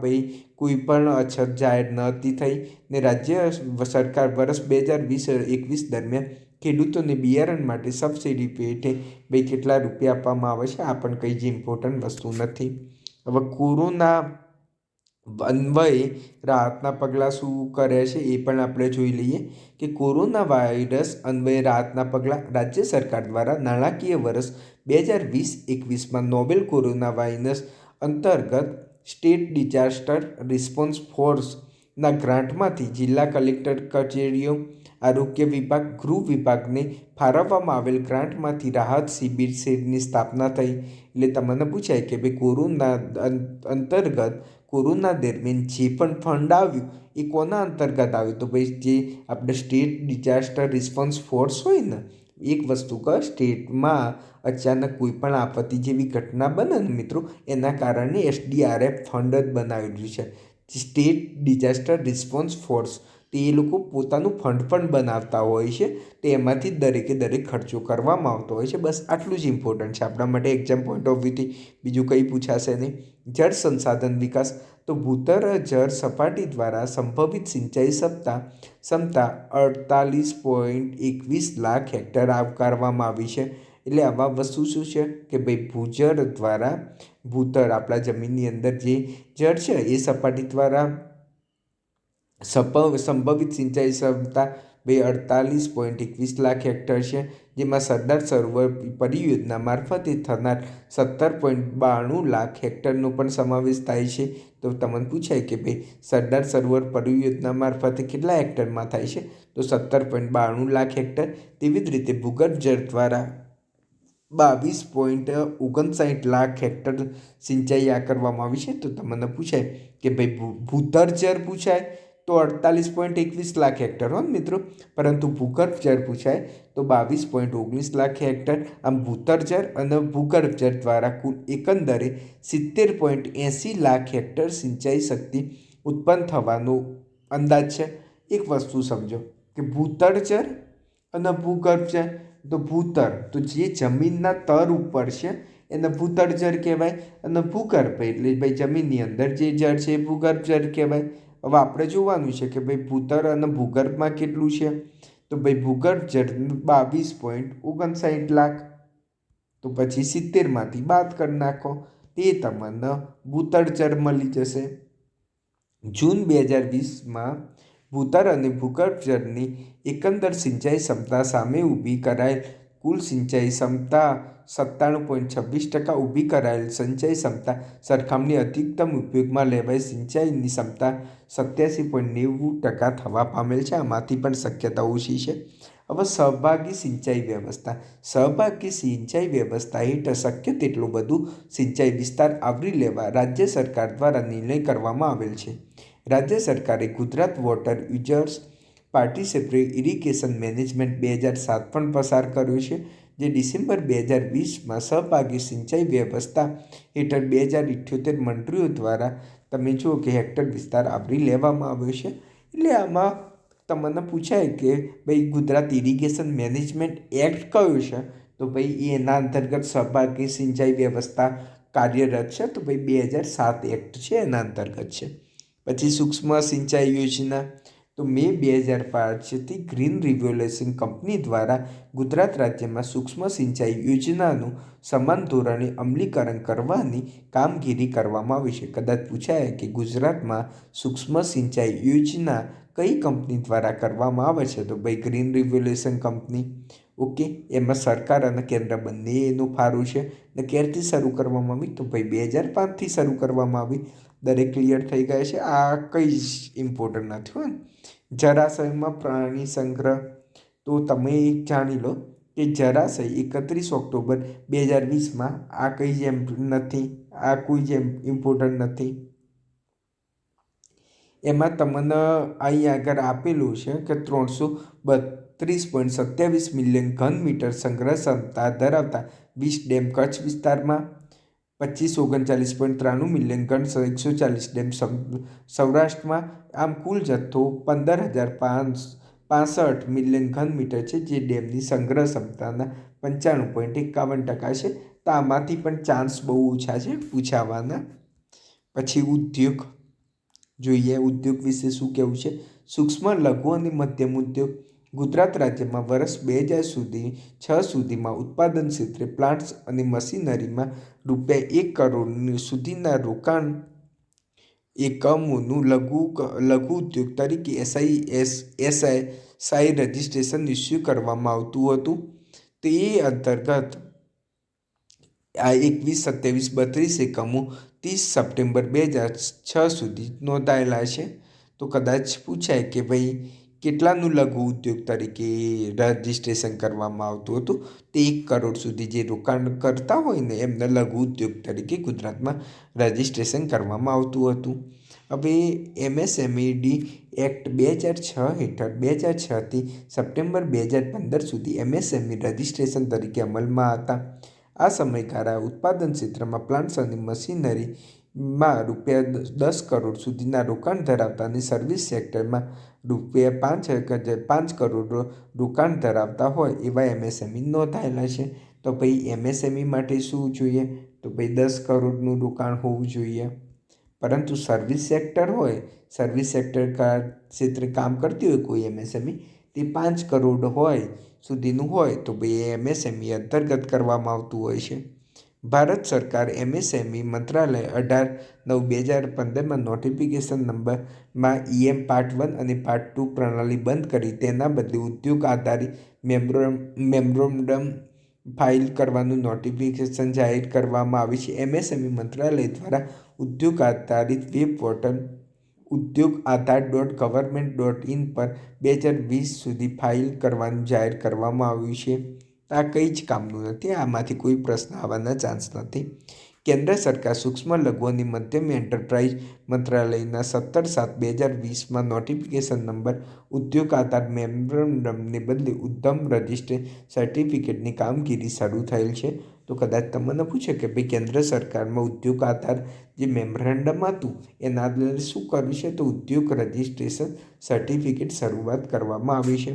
કોઈ પણ અછત જાહેર નહોતી થઈ ને રાજ્ય સરકાર વર્ષ 2020-21 દરમિયાન ખેડૂતોને બિયારણ માટે સબસિડી પેટે કેટલા રૂપિયા આપવામાં આવે છે? આ પણ કંઈ જ ઇમ્પોર્ટન્ટ વસ્તુ નથી. હવે કોરોના અન્વયે રાહતના પગલાં શું કરે છે એ પણ આપણે જોઈ લઈએ કે કોરોના વાયરસ અન્વયે રાહતના પગલાં. રાજ્ય સરકાર દ્વારા નાણાકીય વર્ષ 2020-21માં નોવેલ કોરોના વાયરસ અંતર્ગત સ્ટેટ ડિઝાસ્ટર રિસ્પોન્સ ફોર્સના ગ્રાન્ટમાંથી જિલ્લા કલેક્ટર કચેરીઓ, આરોગ્ય વિભાગ, ગૃહ વિભાગને ફાળવવામાં આવેલ ગ્રાન્ટમાંથી રાહત શિબિર સેલની સ્થાપના થઈ. એટલે તમને પૂછાય કે ભાઈ કોરોના અંતર્ગત કોરોના દરમિયાન જે પણ ફંડ આવ્યું એ કોના અંતર્ગત આવ્યું? તો ભાઈ જે આપણે સ્ટેટ ડિઝાસ્ટર રિસ્પોન્સ ફોર્સ હોય ને, એક વસ્તુ કર, સ્ટેટમાં અચાનક કોઈ પણ આપત્તિ જેવી ઘટના બને ને મિત્રો, એના કારણે SDRF ફંડ જ બનાવેલું છે, સ્ટેટ ડિઝાસ્ટર રિસ્પોન્સ ફોર્સ. તે એ લોકો પોતાનું ફંડ પણ બનાવતા હોય છે. તે એમાંથી દરેકે દરેક ખર્ચો કરવામાં આવતો હોય છે. બસ આટલું જ ઇમ્પોર્ટન્ટ છે આપણા માટે એક્ઝામ પોઈન્ટ ઓફ વ્યૂથી. બીજું કંઈ પૂછાશે નહીં. જળ સંસાધન વિકાસ. તો ભૂતળ જળ સપાટી દ્વારા સંભવિત સિંચાઈ ક્ષમતા 48.21 લાખ હેક્ટર આવકારવામાં આવી છે. એટલે આવા વસ્તુ શું છે કે ભાઈ ભૂજળ દ્વારા ભૂતળ આપણા જમીનની અંદર જે જળ છે એ સપાટી દ્વારા સંભવિત સિંચાઈ ક્ષમતા 48.21 લાખ હેક્ટર છે. જેમાં સરદાર સરોવર પરિયોજના મારફતે થનાર 17.92 લાખ હેક્ટરનો પણ સમાવેશ થાય છે. તો તમને પૂછાય કે ભાઈ સરદાર સરોવર પરિયોજના મારફતે કેટલા હેક્ટરમાં થાય છે? તો 17.92 લાખ હેક્ટર. તેવી જ રીતે ભૂગર્ભ જળ દ્વારા 22.59 લાખ હેક્ટર સિંચાઈ કરવામાં આવી છે. તો તમને પૂછાય કે ભાઈ ભૂતળ જળ પૂછાય તો 48.21 લાખ હેક્ટર હો મિત્રો, પરંતુ ભૂગર્ભ જળ પૂછાય તો 22.19 લાખ હેક્ટર. આમ ભૂતળ જળ અને ભૂગર્ભ જળ દ્વારા કુલ એકંદરે 70.80 લાખ હેક્ટર સિંચાઈ શક્તિ ઉત્પન્ન થવાનો અંદાજ છે. એક વસ્તુ સમજો કે ભૂતળ જળ અને ભૂગર્ભ જળ. તો ભૂતળ તો જે જમીનના તર ઉપર છે એને ભૂતળ જળ કહેવાય, અને ભૂગર્ભ એટલે ભાઈ જમીનની અંદર જે જળ છે એ ભૂગર્ભ જળ કહેવાય. હવે આપણે જોવાનું છે કે ભાઈ ભૂતળ અને ભૂગર્ભમાં કેટલું છે? તો ભાઈ ભૂગર્ભ જળ 22.59 લાખ. તો પછી 70માંથી બાદ કરી નાખો, તે તમને ભૂતળ જળ મળી જશે. જૂન 2020માં ભૂતળ અને ભૂગર્ભ જળની એકંદર સિંચાઈ ક્ષમતા સામે ઊભી કરાયેલ કુલ સિંચાઈ ક્ષમતા 97.26%, ઊભી કરાયેલ સિંચાઈ ક્ષમતા સરખામણી અધિકતમ ઉપયોગમાં લેવાય સિંચાઈની ક્ષમતા 87.90% થવા પામેલ છે. આમાંથી પણ શક્યતા ઓછી છે. હવે સહભાગી સિંચાઈ વ્યવસ્થા. સહભાગી સિંચાઈ વ્યવસ્થા હેઠળ શક્ય તેટલું બધું સિંચાઈ વિસ્તાર આવરી લેવા રાજ્ય સરકાર દ્વારા નિર્ણય કરવામાં આવેલ છે. રાજ્ય સરકારે Gujarat water users participatory irrigation management 2007 પણ પસાર કર્યું છે. જે ડિસેમ્બર 2020માં સહભાગી સિંચાઈ વ્યવસ્થા હેઠળ 2078 મંત્રીઓ દ્વારા તમે જુઓ કે હેક્ટર વિસ્તાર આવરી લેવામાં આવ્યો છે. એટલે આમાં તમને પૂછાય કે ભાઈ ગુજરાત ઇરિગેશન મેનેજમેન્ટ એક્ટ કયો છે, તો ભાઈ એના અંતર્ગત સહભાગી સિંચાઈ વ્યવસ્થા કાર્યરત છે, તો ભાઈ 2007 એક્ટ છે એના અંતર્ગત છે. પછી સૂક્ષ્મ સિંચાઈ યોજના, તો મે 2005થી ગ્રીન રિવોલ્યુશન કંપની દ્વારા ગુજરાત રાજ્યમાં સૂક્ષ્મ સિંચાઈ યોજનાનું સમાન ધોરણે અમલીકરણ કરવાની કામગીરી કરવામાં આવી છે. કદાચ પૂછાય કે ગુજરાતમાં સૂક્ષ્મ સિંચાઈ યોજના કઈ કંપની દ્વારા કરવામાં આવે છે, તો ભાઈ ગ્રીન રિવોલ્યુશન કંપની. ઓકે, એમાં સરકાર અને કેન્દ્ર બંને એનું ફાળો છે. ને ક્યારથી શરૂ કરવામાં આવી, તો ભાઈ 2005થી શરૂ કરવામાં આવી. દરેક ક્લિયર થઈ ગયા છે, આ કંઈ જ ઇમ્પોર્ટન્ટ નથી હોય ને. જળાશયમાં પ્રાણી સંગ્રહ, તો તમે એક જાણી લો કે જળાશય 31 ઓક્ટોબર 2020માં આ કંઈ જ એમ નથી, આ કોઈ જ ઇમ્પોર્ટન્ટ નથી. એમાં તમને અહીં આગળ આપેલું છે કે 332.27 મિલિયન ઘન મીટર સંગ્રહ ક્ષમતા ધરાવતા 20 ડેમ કચ્છ વિસ્તારમાં, 2539.93 મિલિયન ઘન 140 ડેમ સૌરાષ્ટ્રમાં. આમ કુલ જથ્થો 15,565 મિલિયન ઘન મીટર છે, જે ડેમની સંગ્રહ ક્ષમતાના 95.51% છે. તો આમાંથી પણ ચાન્સ બહુ ઓછા છે પૂછાવાના. પછી ઉદ્યોગ જોઈએ, ઉદ્યોગ વિશે શું કહેવું છે. સૂક્ષ્મ લઘુ અને મધ્યમ ઉદ્યોગ, ગુજરાત રાજ્યમાં વર્ષ 2006 સુધીમાં ઉત્પાદન ક્ષેત્રે પ્લાન્ટ્સ અને મશીનરીમાં ₹1 કરોડ સુધીના રોકાણ એકમોનું લઘુ ઉદ્યોગ તરીકે એસઆઈ રજિસ્ટ્રેશન ઇસ્યુ કરવામાં આવતું હતું. તે અંતર્ગત આ 21, 27, 32 એકમો 30 સપ્ટેમ્બર 2006 સુધી નોંધાયેલા છે. તો કદાચ પૂછાય કે ભાઈ કેટલાનું લઘુ ઉદ્યોગ તરીકે રજિસ્ટ્રેશન કરવામાં આવતું હતું, તે 1 કરોડ સુધી જે રોકાણ કરતા હોય ને એમને લઘુ ઉદ્યોગ તરીકે ગુજરાતમાં રજિસ્ટ્રેશન કરવામાં આવતું હતું. હવે એમએસએમઈ એક્ટ 2006 હેઠળ 2006થી સપ્ટેમ્બર 2015 સુધી એમએસએમઈ રજિસ્ટ્રેશન તરીકે અમલમાં હતા. આ સમયગાળા ઉત્પાદન ક્ષેત્રમાં પ્લાન્ટ્સ અને મશીનરીમાં ₹10 કરોડ સુધીના રોકાણ ધરાવતા અને સર્વિસ સેક્ટરમાં ₹5 કરોડ રોકાણ ધરાવતા હોય એવા એમએસએમઈ નોંધાયેલા છે. તો ભાઈ એમએસએમઈ માટે શું જોઈએ, તો ભાઈ 10 કરોડનું રોકાણ હોવું જોઈએ. પરંતુ સર્વિસ સેક્ટર હોય, સર્વિસ સેક્ટર ક્ષેત્રે કામ કરતી હોય કોઈ એમએસએમઈ, તે 5 કરોડ હોય સુધીનું હોય તો ભાઈ એમએસએમઈ અંતર્ગત કરવામાં આવતું હોય છે. ભારત સરકાર એમએસએમઈ મંત્રાલય 18/9/2015માં નોટિફિકેશન નંબરમાં EM પાર્ટ 1 અને પાર્ટ 2 પ્રણાલી બંધ કરી તેના બદલે ઉદ્યોગ આધારિત મેમોરેન્ડમ ફાઇલ કરવાનું નોટિફિકેશન જાહેર કરવામાં આવી છે. એમએસએમઈ મંત્રાલય દ્વારા ઉદ્યોગ આધારિત વેબ પોર્ટલ udyogaaadhar.government.in પર 2020 સુધી ફાઇલ કરવાનું જાહેર કરવામાં આવ્યું છે. આ કંઈ જ કામનું નથી, આમાંથી કોઈ પ્રશ્ન આવવાના ચાન્સ નથી. કેન્દ્ર સરકાર સૂક્ષ્મ લઘુ અને મધ્યમ એન્ટરપ્રાઇઝ મંત્રાલયના 17/7/2020માં નોટિફિકેશન નંબર ઉદ્યોગ આધાર મેમોરેન્ડમને બદલે ઉદ્યમ રજિસ્ટ્રેશન સર્ટિફિકેટની કામગીરી શરૂ થયેલ છે. તો કદાચ તમને પૂછે કે ભાઈ કેન્દ્ર સરકારમાં ઉદ્યોગ આધાર જે મેમોરેન્ડમ હતું એના આધારે શું કર્યું છે, તો ઉદ્યોગ રજિસ્ટ્રેશન સર્ટિફિકેટ શરૂઆત કરવામાં આવી છે.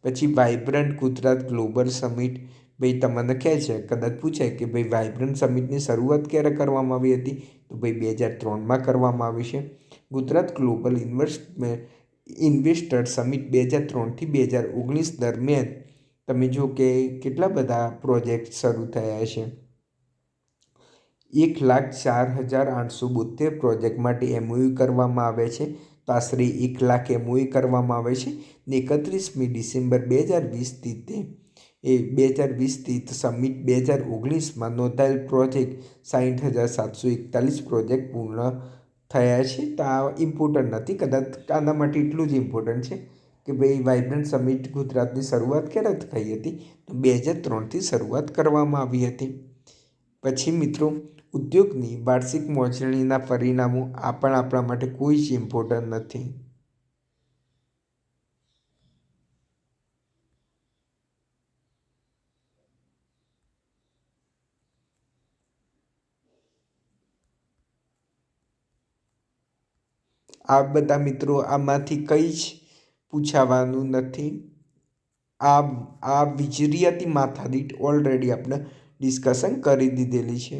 પછી વાઇબ્રન્ટ ગુજરાત ગ્લોબલ સમિટ, ભાઈ તમને કહે છે, કદાચ પૂછાય કે ભાઈ વાઇબ્રન્ટ સમિટની શરૂઆત ક્યારે કરવામાં આવી હતી, તો ભાઈ 2003માં કરવામાં આવી છે. ગુજરાત ગ્લોબલ ઇન્વેસ્ટર સમિટ 2003થી 2019 દરમિયાન તમે જો કે કેટલા બધા પ્રોજેક્ટ શરૂ થયા છે. 1,04,872 પ્રોજેક્ટ માટે MOU કરવામાં આવે છે. તો આશરે 1 લાખ MOU કરવામાં આવે છે. ને 31મી ડિસેમ્બર 2020થી સમિટ 2019માં નોંધાયેલ પ્રોજેક્ટ 60,741 પ્રોજેક્ટ પૂર્ણ થયા છે. તો આ ઇમ્પોર્ટન્ટ નથી, કદાચ આના માટે એટલું જ ઇમ્પોર્ટન્ટ છે કે ભાઈ વાઇબ્રન્ટ સમિટ ગુજરાતની શરૂઆત ક્યારે થઈ હતી, તો 2003થી શરૂઆત કરવામાં આવી હતી. પછી મિત્રો ઉદ્યોગની વાર્ષિક મોજણીના પરિણામો, આ પણ આપણા માટે કોઈ જ ઇમ્પોર્ટન્ટ નથી. આ બધા મિત્રો આમાંથી કંઈ જ પૂછાવાનું નથી. આ વીજળીયાતી માથાદીઠ ઓલરેડી આપણે ડિસ્કશન કરી દીધેલી છે.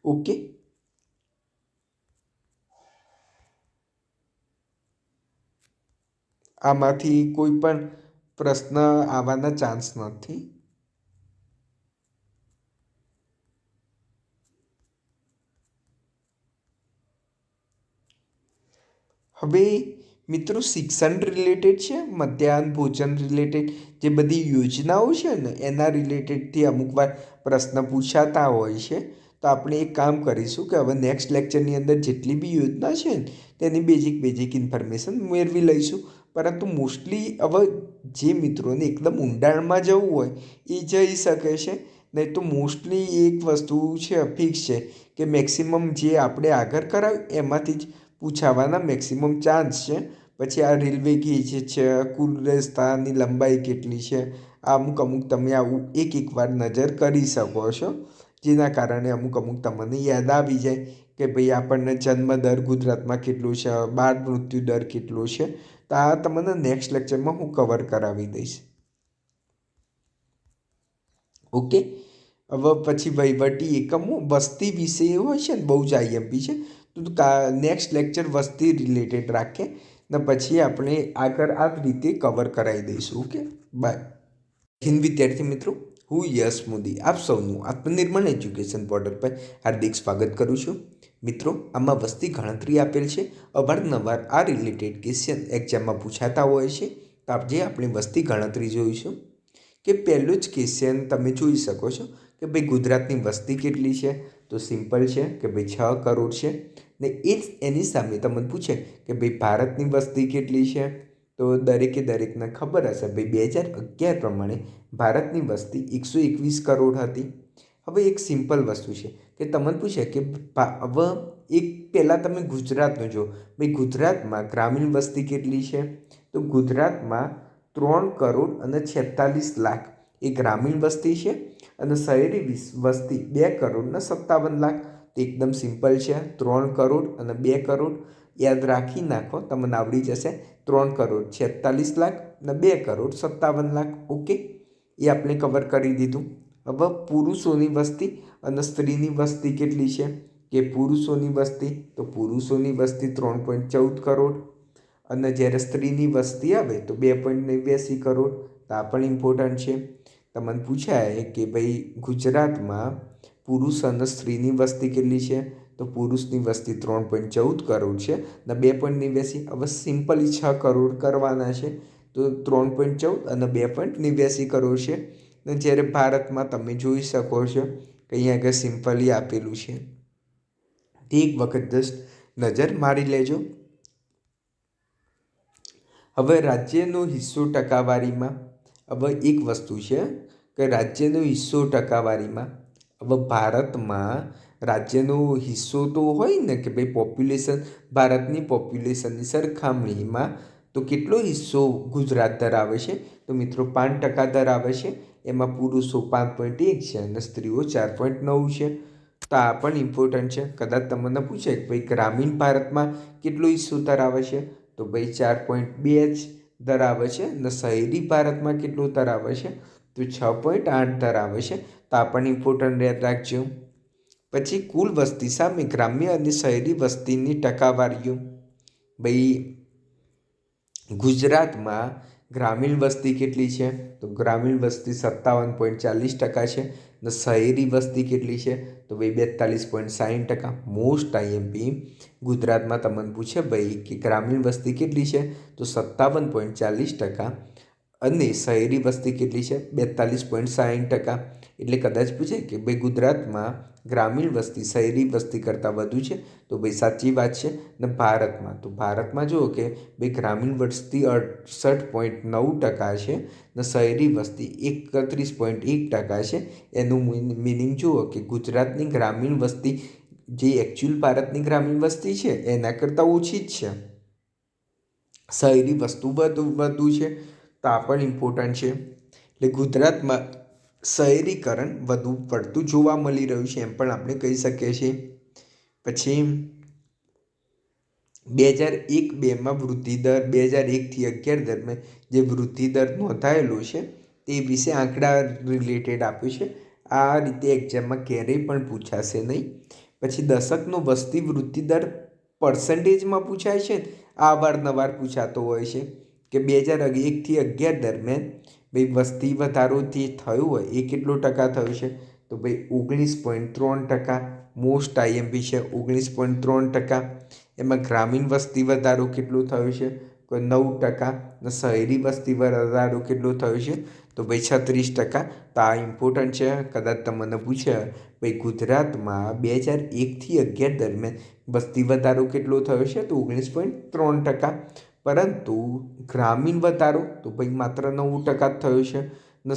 ઓકે, આમાંથી કોઈ પણ પ્રશ્ન આવવાના ચાન્સ નથી. હવે મિત્રો શિક્ષણ રિલેટેડ છે, મધ્યાહન ભોજન રિલેટેડ જે બધી યોજનાઓ છે ને એના રિલેટેડથી અમુક વાર પ્રશ્ન પૂછાતા હોય છે. તો આપણે એક કામ કરીશું કે હવે નેક્સ્ટ લેક્ચરની અંદર જેટલી બી યોજના છે ને તેની બેઝિક ઇન્ફોર્મેશન મેળવી લઈશું. પરંતુ મોસ્ટલી હવે જે મિત્રોને એકદમ ઊંડાણમાં જવું હોય એ જઈ શકે છે. નહીં તો મોસ્ટલી એક વસ્તુ છે ફિક્સ છે કે મેક્સિમમ જે આપણે આગળ કરાવ્યું એમાંથી જ પૂછાવાના મેક્સિમમ ચાન્સ છે. પછી આ રેલવે ગેજ છે, કુલ રસ્તાની લંબાઈ કેટલી છે, અમુક તમે આવું એક વાર નજર કરી શકો છો. જેના કારણે અમુક તમને યાદ આવી જાય કે ભાઈ આપણને જન્મ દર ગુજરાતમાં કેટલો છે, બાળ મૃત્યુ દર કેટલો છે. તો આ તમને નેક્સ્ટ લેક્ચરમાં હું કવર કરાવી દઈશ. ઓકે, હવે પછી વહીવટી એકમો વસ્તી વિશે હોય છે ને બહુ જ આઈએમપી છે. તો નેક્સ્ટ લેક્ચર વસ્તી રિલેટેડ રાખીએ ને પછી આપણે આગળ આ રીતે કવર કરાવી દઈશું. Okay, by. હિન્દ વિદ્યાર્થી મિત્રો, હું યશ મોદી આપ સૌનું આત્મનિર્ભર એજ્યુકેશન પોર્ટલ પર હાર્દિક સ્વાગત કરું છું. મિત્રો, આમાં વસ્તી ગણતરી આપેલ છે. અવારનવાર આ રિલેટેડ ક્વેશ્ચન એક્ઝામમાં પૂછાતા હોય છે. તો આજે આપણે વસ્તી ગણતરી જોઈશું. કે પહેલું જ ક્વેશ્ચન તમે જોઈ શકો છો કે ભાઈ ગુજરાતની વસ્તી કેટલી છે. તો સિમ્પલ છે કે ભાઈ 6 કરોડ છે. ને એની સામે તમને પૂછે કે ભાઈ ભારતની વસ્તી કેટલી છે. તો દરેકને ખબર હશે ભાઈ 2011 પ્રમાણે ભારતની વસ્તી 121 કરોડ હતી. હવે એક સિમ્પલ વસ્તુ છે કે તમને પૂછે કે હવે એક પહેલાં તમે ગુજરાતનું જો ભાઈ ગુજરાતમાં ગ્રામીણ વસ્તી કેટલી છે. તો ગુજરાતમાં 3 કરોડ અને 46 લાખ એ ગ્રામીણ વસ્તી છે અને શહેરી વસ્તી 2 કરોડ ને 57 લાખ. તો એકદમ સિમ્પલ છે. 3 કરોડ અને 2 કરોડ યાદ રાખી નાખો, તમને આવડી જશે. 3 કરોડ 46 લાખ અને 2 કરોડ 57 લાખ. ઓકે, એ આપણે કવર કરી દીધું. હવે પુરુષોની વસ્તી અને સ્ત્રીની વસ્તી કેટલી છે કે પુરુષોની વસ્તી 3.14 કરોડ અને જ્યારે સ્ત્રીની વસ્તી આવે તો 2.89 કરોડ. તો આ પણ ઇમ્પોર્ટન્ટ છે. તમને પૂછાય કે ભાઈ ગુજરાતમાં પુરુષ અને સ્ત્રીની વસ્તી કેટલી છે. તો પુરુષની વસ્તી 3.14 કરોડ છે અને 2.89. હવે સિમ્પલી 6 કરોડ કરવાના છે. તો 3.14 અને 2.89 કરોડ છે. ને જ્યારે ભારતમાં તમે જોઈ શકો છો કે અહીંયા આગળ સિમ્પલી આપેલું છે. તે એક વખત જસ્ટ નજર મારી લેજો. હવે રાજ્યનો હિસ્સો ટકાવારીમાં હવે એક વસ્તુ છે કે રાજ્યનો હિસ્સો ટકાવારીમાં હવે ભારતમાં રાજ્યનો હિસ્સો તો હોય ને કે ભાઈ પોપ્યુલેશન ભારતની પોપ્યુલેશનની સરખામણીમાં તો કેટલો હિસ્સો ગુજરાત ધરાવે છે. તો મિત્રો 5% ધરાવે છે. એમાં પુરુષો 5.1 છે અને સ્ત્રીઓ 4.9 છે. તો આ પણ ઇમ્પોર્ટન્ટ છે. કદાચ તમને પૂછે કે ભાઈ ગ્રામીણ ભારતમાં કેટલો હિસ્સો ધરાવે છે. તો ભાઈ 4.2 જ ધરાવે છે અને શહેરી ભારતમાં કેટલું ધરાવે છે. તો 6.8 ધરાવે છે. તો આ પણ ઇમ્પોર્ટન્ટ યાદ રાખજો. પછી કુલ વસ્તી સામે ગ્રામ્ય અને શહેરી વસ્તીની ટકાવારીઓ. ભાઈ ગુજરાતમાં ગ્રામીણ વસ્તી કેટલી છે. તો ગ્રામીણ વસ્તી 57.40% છે અને શહેરી વસ્તી કેટલી છે. તો ભાઈ 42.60%. મોસ્ટ આઈએમપી ગુજરાતમાં તમને પૂછે ભાઈ કે ગ્રામીણ વસ્તી કેટલી છે. તો 57.40% અને શહેરી વસ્તી કેટલી છે. 42.60%. એટલે કદાચ પૂછે કે ભાઈ ગુજરાતમાં ગ્રામીણ વસ્તી શહેરી વસ્તી કરતાં વધુ છે. તો ભાઈ સાચી વાત છે. ને ભારતમાં જુઓ કે ભાઈ ગ્રામીણ વસ્તી 68.9% છે ને શહેરી વસ્તી 31.1% છે. એનું મિનિંગ જુઓ કે ગુજરાતની ગ્રામીણ વસ્તી જે એકચ્યુઅલ ભારતની ગ્રામીણ વસ્તી છે એના કરતાં ઓછી જ છે. શહેરી વસ્તુ વધુ છે. તો આ પણ ઇમ્પોર્ટન્ટ છે. એટલે ગુજરાતમાં શહેરીકરણ વધુ પડતું જોવા મળી રહ્યું છે એમ પણ આપણે કહી શકીએ છીએ. પછી 2001-2માં વૃદ્ધિદર 2001-11 દરમિયાન જે વૃદ્ધિદર નોંધાયેલો છે તે વિશે આંકડા રિલેટેડ આપ્યું છે. આ રીતે એક્ઝામમાં ક્યારેય પણ પૂછાશે નહીં. પછી દશકનો વસ્તી વૃદ્ધિદર પર્સન્ટેજમાં પૂછાય છે. આ અવારનવાર પૂછાતો હોય છે કે 2001-11 દરમિયાન ભાઈ વસ્તી વધારો જે થયો હોય એ કેટલો ટકા થયો છે, તો ભાઈ 19.3%. મોસ્ટ આઈએમપી છે 19.3%. એમાં ગ્રામીણ વસ્તી વધારો કેટલો થયો છે, તો 9%. અને શહેરી વસ્તી વધારો કેટલો થયો છે, તો ભાઈ 36%. તો આ ઇમ્પોર્ટન્ટ છે, કદાચ તમને પૂછે ભાઈ ગુજરાતમાં 2001-11 દરમિયાન વસ્તી વધારો કેટલો થયો છે, તો 19.3%. પરંતુ ગ્રામીણ વધારો તો ભાઈ માત્ર 9% જ થયો છે. ને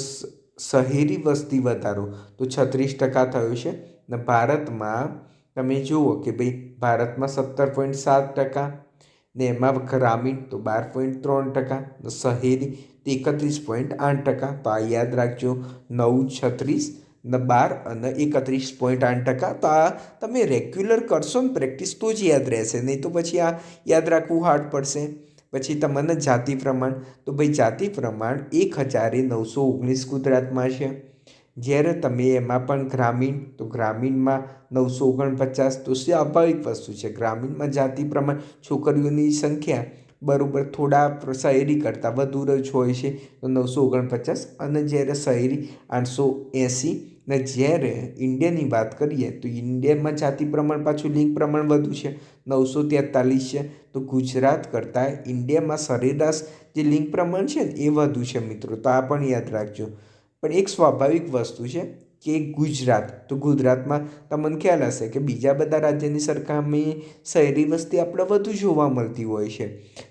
શહેરી વસ્તી વધારો તો 36% થયો છે. ને ભારતમાં તમે જુઓ કે ભાઈ ભારતમાં 17.7%, ને એમાં ગ્રામીણ તો 12.3%, ને શહેરી તો 31.8%. તો આ યાદ રાખજો, 9, 36 ને 12 અને 31.8%. તો આ તમે રેગ્યુલર કરશો ને પ્રેક્ટિસ તો જ યાદ રહેશે, નહીં તો પછી આ યાદ રાખવું હાર્ડ પડશે. પછી તમને જાતિ પ્રમાણ, તો ભાઈ જાતિ પ્રમાણ 1919 ગુજરાતમાં છે. જ્યારે તમે એમાં પણ ગ્રામીણ, તો ગ્રામીણમાં 949. તો સ્વાભાવિક વસ્તુ છે, ગ્રામીણમાં જાતિ પ્રમાણ છોકરીઓની સંખ્યા બરાબર થોડા શહેરી કરતાં વધુ જ હોય છે, તો 949. અને જ્યારે શહેરી 880. ને જ્યારે ઇન્ડિયાની વાત કરીએ તો ઇન્ડિયામાં જાતિ પ્રમાણ પાછું લિંગ પ્રમાણ વધુ છે, 943 છે. તો ગુજરાત કરતાં ઇન્ડિયામાં સરેરાશ જે લિંગ પ્રમાણ છે ને એ વધુ છે મિત્રો, તો આ પણ યાદ રાખજો. પણ એક સ્વાભાવિક વસ્તુ છે કે ગુજરાત, તો ગુજરાતમાં તમને ખ્યાલ હશે કે બીજા બધા રાજ્યની સરખામણીએ શહેરી વસ્તી આપણે વધુ જોવા મળતી હોય છે.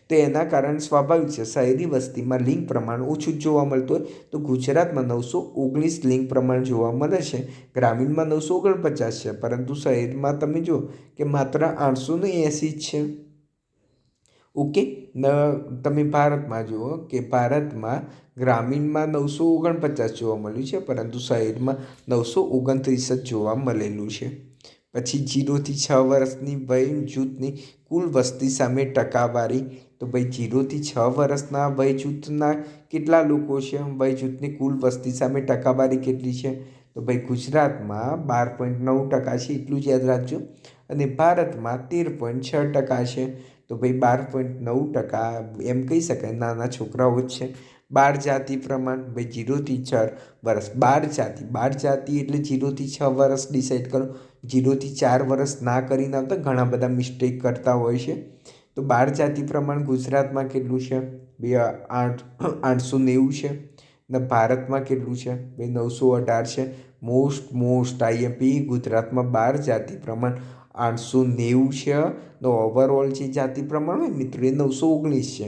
તો એના કારણે સ્વાભાવિક છે શહેરી વસ્તીમાં લિંગ પ્રમાણ ઓછું જ જોવા મળતું હોય. તો ગુજરાતમાં 919 લિંગ પ્રમાણ જોવા મળે છે, ગ્રામીણમાં 949 છે, પરંતુ શહેરમાં તમે જુઓ કે માત્ર 880 જ છે. ઓકે. તમે ભારતમાં જુઓ કે ભારતમાં ગ્રામીણમાં 949 જોવા મળ્યું છે, પરંતુ શહેરમાં 929 જ જોવા મળેલું છે. પછી 0 થી 6 વર્ષની વય જૂથની કુલ વસ્તી સામે ટકાવારી, તો ભાઈ 0 થી 6 વર્ષના વય જૂથના કેટલા લોકો છે, વય જૂથની કુલ વસ્તી સામે ટકાવારી કેટલી છે, તો ભાઈ ગુજરાતમાં 12.9% છે, એટલું જ યાદ રાખજો. અને ભારતમાં 13.6% છે. તો ભાઈ 12.9% એમ કહી શકાય નાના છોકરાઓ જ છે. 12 જાતિ પ્રમાણ, ભાઈ 0 થી 4 વર્ષ 12 જાતિ એટલે 0 થી 6 વર્ષ ડિસાઈડ કરો. 0 થી 4 વર્ષ ના કરીને આવતા ઘણા બધા મિસ્ટેક કરતા હોય છે. તો 12 જાતિ પ્રમાણ ગુજરાતમાં કેટલું છે, ભાઈ 890 છે. ને ભારતમાં કેટલું છે, ભાઈ 918 છે. મોસ્ટ આઈએમપી ગુજરાતમાં 12 જાતિ પ્રમાણ 890 છે. તો ઓવરઓલ જે જાતિ પ્રમાણ હોય મિત્રો એ 919 છે.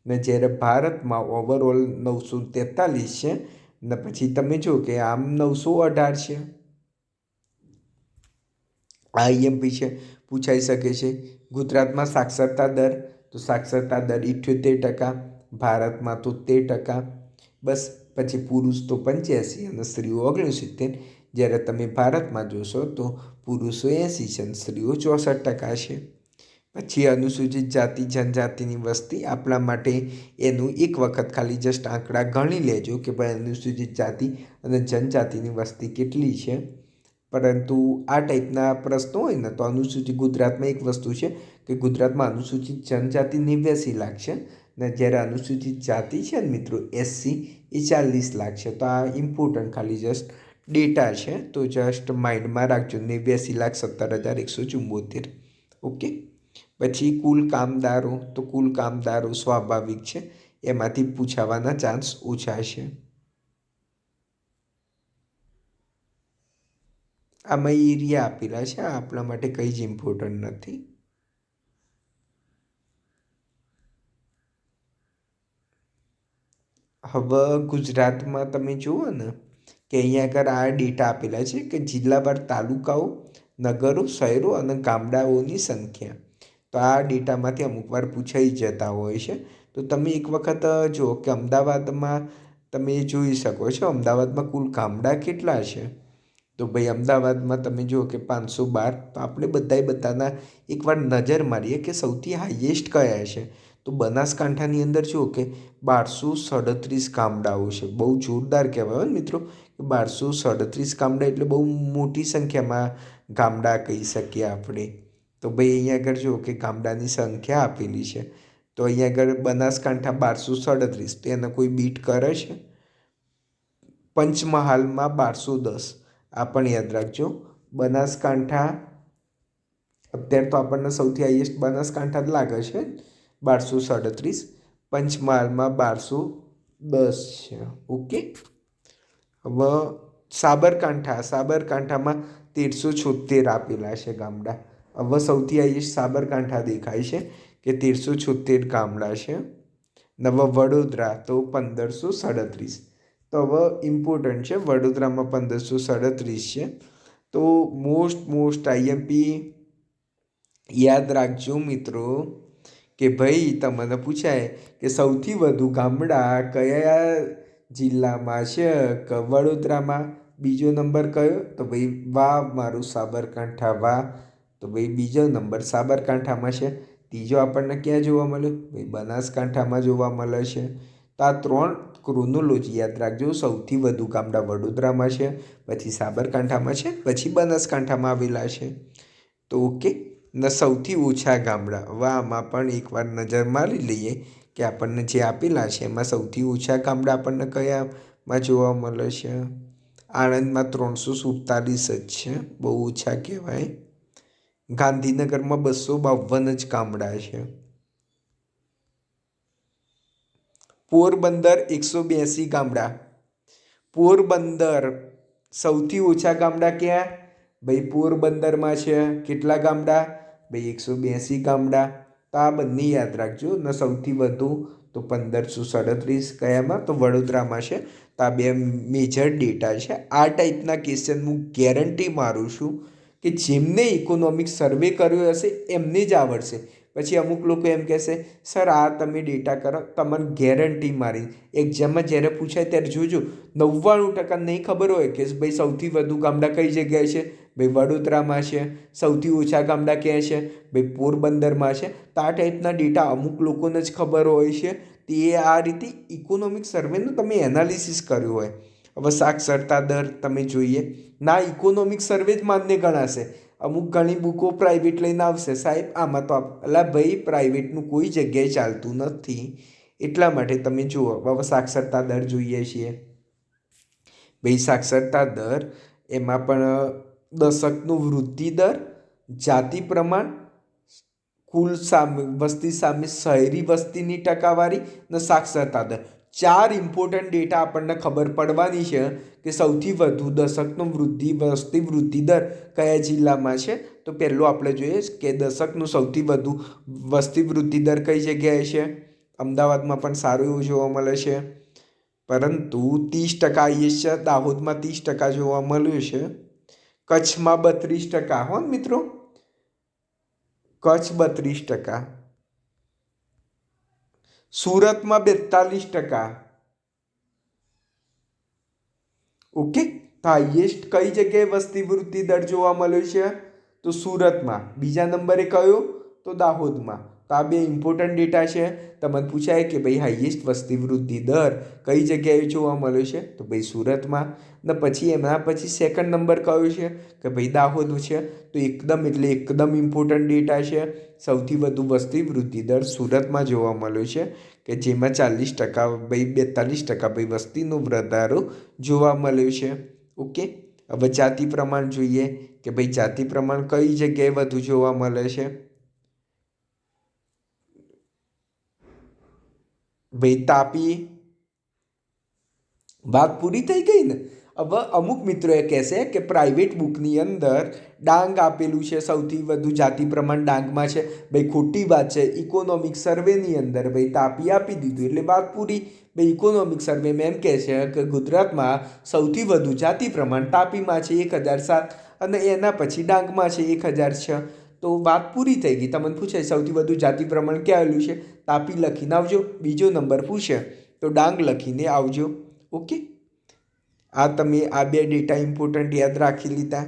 ને જ્યારે ભારતમાં ઓવરઓલ 943 છે. ને પછી તમે જો કે આમ 918 છે. આઈએમપી છે, પૂછાઈ શકે છે. ગુજરાતમાં સાક્ષરતા દર, તો સાક્ષરતા દર 78%, ભારતમાં તો 13%. બસ. પછી પુરુષ તો 85 અને સ્ત્રીઓ 69. જ્યારે તમે ભારતમાં જોશો તો પુરુષો 80 છે અને સ્ત્રીઓ 64% છે. પછી અનુસૂચિત જાતિ જનજાતિની વસ્તી, આપણા માટે એનું એક વખત ખાલી જસ્ટ આંકડા ગણી લેજો કે ભાઈ અનુસૂચિત જાતિ અને જનજાતિની વસ્તી કેટલી છે. પરંતુ આ ટાઈપના પ્રશ્નો હોય ને તો અનુસૂચિત ગુજરાતમાં એક વસ્તુ છે કે ગુજરાતમાં અનુસૂચિત જનજાતિ 89 લાખ છે, ને જ્યારે અનુસૂચિત જાતિ છે ને મિત્રો SC એ 40 લાખ છે. તો આ ઇમ્પોર્ટન્ટ ખાલી જસ્ટ ડેટા છે, તો જસ્ટ માઇન્ડમાં રાખજો 89,17,174. ઓકે. પછી કુલ કામદારો, તો કુલ કામદારો સ્વાભાવિક છે, એમાંથી પૂછાવાના ચાન્સ ઓછા છે. આમાં એરિયા આપેલા છે, આપણા માટે કંઈ જ ઇમ્પોર્ટન્ટ નથી. હવે ગુજરાતમાં તમે જુઓ ને કે અહીંયા આગળ આ ડેટા આપેલા છે કે જિલ્લાવાર તાલુકાઓ, નગરો, શહેરો અને ગામડાઓની સંખ્યા. તો આ ડેટામાંથી અમુક વાર પૂછાઈ જતા હોય છે. તો તમે એક વખત જુઓ કે અમદાવાદમાં તમે જોઈ શકો છો અમદાવાદમાં કુલ ગામડા કેટલા છે, તો ભાઈ અમદાવાદમાં તમે જુઓ કે 512, તો આપણે બધાના એકવાર નજર મારીએ કે સૌથી હાઈએસ્ટ કયા છે. તો બનાસકાંઠાની અંદર જુઓ કે 1237 ગામડાઓ છે. બહુ જોરદાર કહેવાય હોય મિત્રો કે 1237 ગામડા એટલે બહુ મોટી સંખ્યામાં ગામડા કહી શકીએ આપણે. તો ભાઈ અહીંયા આગળ જુઓ કે ગામડાની સંખ્યા આપેલી છે. તો અહીંયા આગળ બનાસકાંઠા 1237, તો એને કોઈ બીટ કરે છે? પંચમહાલમાં 1210, આ પણ યાદ રાખજો. બનાસકાંઠા અત્યારે તો આપણને સૌથી હાઈએસ્ટ બનાસકાંઠા જ લાગે છે, 1237. પંચમહાલમાં 1210 છે. ઓકે. હવે સાબરકાંઠામાં 1376 આપેલા છે ગામડા. હવે સૌથી હાઈએસ્ટ સાબરકાંઠા દેખાય છે કે 1376 ગામડા છે. નવા વડોદરા તો 1537. તો હવે ઇમ્પોર્ટન્ટ છે, વડોદરામાં 1537 છે. તો મોસ્ટ આઈએમપી યાદ રાખજો મિત્રો કે ભાઈ તમને પૂછાય કે સૌથી વધુ ગામડા કયા જિલ્લામાં છે? કે વડોદરામાં. બીજો નંબર કયો? તો ભાઈ વાહ મારું સાબરકાંઠા વાહ. તો ભાઈ બીજો નંબર સાબરકાંઠામાં છે. ત્રીજો આપણને ક્યાં જોવા મળે? ભાઈ બનાસકાંઠામાં જોવા મળે છે. તો આ 3 ક્રોનોલોજી યાદ રાખજો. સૌથી વધુ ગામડા વડોદરામાં છે, પછી સાબરકાંઠામાં છે, પછી બનાસકાંઠામાં આવેલા છે. તો ઓકે. ને સૌથી ઓછા ગામડા, આમાં પણ એકવાર નજર મારી લઈએ કે આપણને જે આપેલા છે એમાં સૌથી ઓછા ગામડા આપણને કયામાં જોવા મળે છે? આણંદમાં 347 જ છે, બહુ ઓછા કહેવાય. ગાંધીનગરમાં 252 જ ગામડા છે. પોરબંદર 182 ગામડા. પોરબંદર સૌથી ઓછા ગામડા ક્યાં? ભાઈ પોરબંદરમાં છે. કેટલા ગામડા? ભાઈ 182 ગામડા. તો આ બંને યાદ રાખજો. ને સૌથી વધુ તો 1537 કયામાં? તો વડોદરામાં છે. તો આ 2 મેજર ડેટા છે. આ ટાઈપના ક્વેશ્ચન હું ગેરંટી મારું છું કે જેમને ઇકોનોમિક સર્વે કર્યો હશે એમને જ આવડશે. પછી અમુક લોકો એમ કહેશે સર આ તમે ડેટા કરો, તમને ગેરંટી મારી એક્ઝામમાં જ્યારે પૂછાય ત્યારે જોજો 99% નહીં ખબર હોય કે ભાઈ સૌથી વધુ ગામડા કઈ જગ્યાએ છે? ભાઈ વડોદરામાં છે. સૌથી ઓછા ગામડા ક્યાં છે? ભાઈ પોરબંદરમાં છે. તો આ ટાઈપના ડેટા અમુક લોકોને જ ખબર હોય છે. તે આ રીતે ઇકોનોમિક સર્વેનું તમે એનાલિસિસ કર્યું હોય. હવે સાક્ષરતા દર તમે જોઈએ, ના ઇકોનોમિક સર્વે જ માન્ય ગણાશે. અમુક ઘણી બુકો પ્રાઇવેટ લઈને આવશે, સાહેબ આમાં તો એટલે ભાઈ પ્રાઇવેટનું કોઈ જગ્યાએ ચાલતું નથી. એટલા માટે તમે જુઓ. હવે સાક્ષરતા દર જોઈએ છીએ. ભાઈ સાક્ષરતા દર એમાં પણ દશકનું વૃદ્ધિ દર, જાતિ પ્રમાણ, કુલ વસ્તી સામે શહેરી વસ્તીની ટકાવારી ને સાક્ષરતા દર. 4 ઇમ્પોર્ટન્ટ ડેટા આપણને ખબર પડવાની છે કે સૌથી વધુ દશકનો વસ્તી વૃદ્ધિ દર કયા જિલ્લામાં છે. તો પહેલું આપણે જોઈએ કે દશકનું સૌથી વધુ વસ્તી વૃદ્ધિ દર કઈ જગ્યાએ છે? અમદાવાદમાં પણ સારું એવું જોવા મળે છે, પરંતુ 30% આવીએ છે. દાહોદમાં 30% જોવા મળ્યું છે. કચ્છમાં 32%. હો મિત્રો, કચ્છ 32%. સુરતમાં 42%. ઓકે. તો હાઈએસ્ટ કઈ જગ્યાએ વસ્તી વૃદ્ધિ દર જોવા મળ્યો છે? તો સુરતમાં. બીજા નંબરે કયો? તો દાહોદમાં. તો આ 2 ઇમ્પોર્ટન્ટ ડેટા છે. તમને પૂછાય કે ભાઈ હાઈએસ્ટ વસ્તી વૃદ્ધિ દર કઈ જગ્યાએ જોવા મળ્યો છે? તો ભાઈ સુરતમાં. ને પછી એના પછી સેકન્ડ નંબર કયો છે? કે ભાઈ દાહોદ છે. તો એકદમ ઇમ્પોર્ટન્ટ ડેટા છે. સૌથી વધુ વસ્તી વૃદ્ધિ દર સુરતમાં જોવા મળ્યો છે કે જેમાં 40%, ભાઈ 42% ભાઈ વસ્તીનો વધારો જોવા મળ્યો છે. ઓકે. હવે જાતિ પ્રમાણ જોઈએ કે ભાઈ જાતિ પ્રમાણ કઈ જગ્યાએ વધુ જોવા મળે છે? ભાઈ તાપી. વાત પૂરી થઈ ગઈ ને? હવે અમુક મિત્રો એ કહેશે કે પ્રાઇવેટ બુકની અંદર ડાંગ આપેલું છે, સૌથી વધુ જાતિ પ્રમાણ ડાંગમાં છે. ભાઈ ખોટી વાત છે. ઇકોનોમિક સર્વેની અંદર ભાઈ તાપી આપી દીધું એટલે વાત પૂરી. ભાઈ ઇકોનોમિક સર્વેમાં એમ કહે છે કે ગુજરાતમાં સૌથી વધુ જાતિ પ્રમાણ તાપીમાં છે 1007, અને એના પછી ડાંગમાં છે 1006. તો વાત પૂરી થઈ ગઈ. તમને પૂછે સૌથી વધુ જાતિ પ્રમાણ ક્યાં આવેલું છે? તાપી લખીને આવજો. બીજો નંબર પૂછે તો ડાંગ લખીને આવજો. ઓકે. આ તમે આ બે ડેટા ઇમ્પોર્ટન્ટ યાદ રાખી લીધા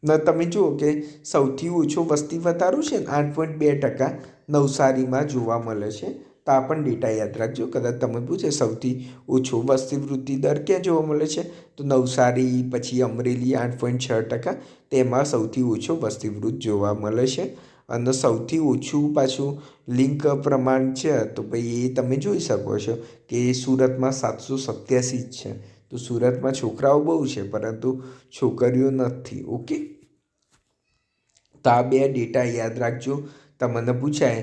ને તમે જુઓ કે સૌથી ઓછો વસ્તી વધારો છે ને 8.2% નવસારીમાં જોવા મળે છે. તો આ પણ ડેટા યાદ રાખજો. કદાચ તમે પૂછે સૌથી ઓછો વસ્તી વૃદ્ધિ દર ક્યાં જોવા મળે છે, તો નવસારી, પછી અમરેલી 8.6%, તેમાં સૌથી ઓછો વસ્તી વૃદ્ધ જોવા મળે છે. અને સૌથી ઓછું પાછું લિંગ પ્રમાણ છે, તો ભાઈ એ તમે જોઈ શકો છો કે સુરતમાં 787 જ છે. તો સુરતમાં છોકરાઓ બહુ છે પરંતુ છોકરીઓ નથી. ઓકે, તો આ બે ડેટા યાદ રાખજો. તમને પૂછાય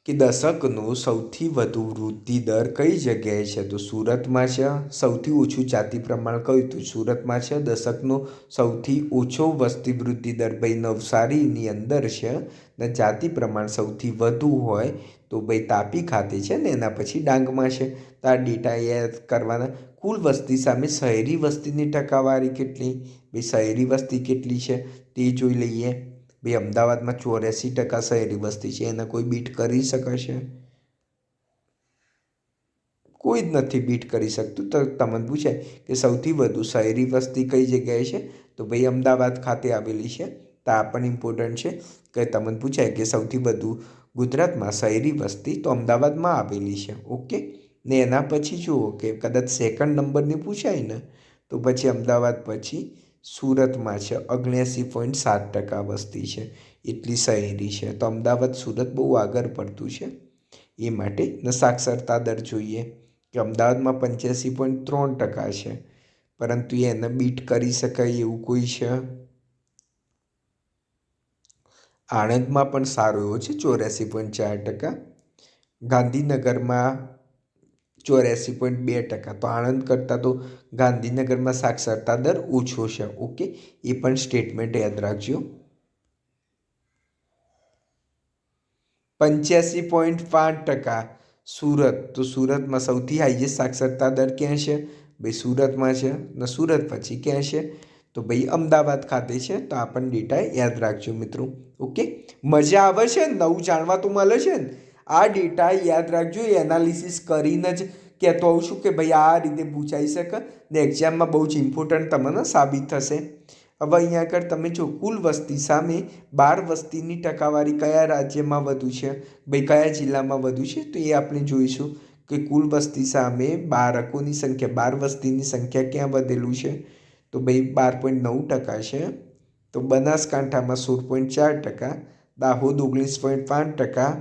કે દશકનો સૌથી વધુ વૃદ્ધિ દર કઈ જગ્યાએ છે, તો સુરતમાં છે. સૌથી ઓછું જાતિ પ્રમાણ કયું, તો સુરતમાં છે. દશકનો સૌથી ઓછો વસ્તી વૃદ્ધિ દર ભાઈ નવસારીની અંદર છે. ને જાતિ પ્રમાણ સૌથી વધુ હોય તો ભાઈ તાપી ખાતે છે ને એના પછી ડાંગમાં છે. તો આ ડેટા યાદ કરવાના. કુલ વસ્તી સામે શહેરી વસ્તીની ટકાવારી કેટલી, ભાઈ શહેરી વસ્તી કેટલી છે તે જોઈ લઈએ. ભાઈ અમદાવાદમાં 84% શહેરી વસ્તી છે. એને કોઈ બીટ કરી શકશે? કોઈ જ નથી બીટ કરી શકતું. તો તમને પૂછે કે સૌથી વધુ શહેરી વસ્તી કઈ જગ્યાએ છે, તો ભાઈ અમદાવાદ ખાતે આવેલી છે. તો આ પણ ઇમ્પોર્ટન્ટ છે કે તમને પૂછાય કે સૌથી વધુ ગુજરાતમાં શહેરી વસ્તી તો અમદાવાદમાં આવેલી છે. ઓકે, ને એના પછી જુઓ કે કદાચ સેકન્ડ નંબરની પૂછાય ને તો પછી અમદાવાદ પછી સુરતમાં છે. 79.7% વસ્તી છે, એટલી શહેરી છે. તો અમદાવાદ સુરત બહુ આગળ પડતું છે એ માટે. ને સાક્ષરતા દર જોઈએ કે અમદાવાદમાં 85.3% છે, પરંતુ એને બીટ કરી શકાય એવું કોઈ છે? આણંદમાં પણ સારો એવો છે, 84.4%. ગાંધીનગરમાં 84.2%. તો આણંદ કરતાં તો ગાંધીનગરમાં સાક્ષરતા દર ઓછો છે. ઓકે, એ પણ સ્ટેટમેન્ટ યાદ રાખજો. 85.5% સુરત. તો સુરતમાં સૌથી હાઈએસ્ટ સાક્ષરતા દર ક્યાં છે, ભાઈ સુરતમાં છે. ને સુરત પછી ક્યાં છે, તો ભાઈ અમદાવાદ ખાતે છે. તો આ પણ ડેટા યાદ રાખજો મિત્રો. ઓકે, મજા આવે છે, નવું જાણવા તો મળે છે ને. આ ડેટા યાદ રાખજો. એનાલિસિસ કરીને જ કહેતો હોઉં છું કે ભાઈ આ રીતે પૂછાઈ શકે ને એક્ઝામમાં બહુ જ ઇમ્પોર્ટન્ટ તમને સાબિત થશે. હવે અહીંયા આગળ તમે જો કુલ વસ્તી સામે 12 વસ્તીની ટકાવારી કયા રાજ્યમાં વધુ છે, ભાઈ કયા જિલ્લામાં વધુ છે, તો એ આપણે જોઈશું કે કુલ વસ્તી સામે બાળકોની સંખ્યા, 12 વસ્તીની સંખ્યા ક્યાં વધેલું છે, તો ભાઈ 12.9% છે. તો બનાસકાંઠામાં 16.4%, દાહોદ 19.5%.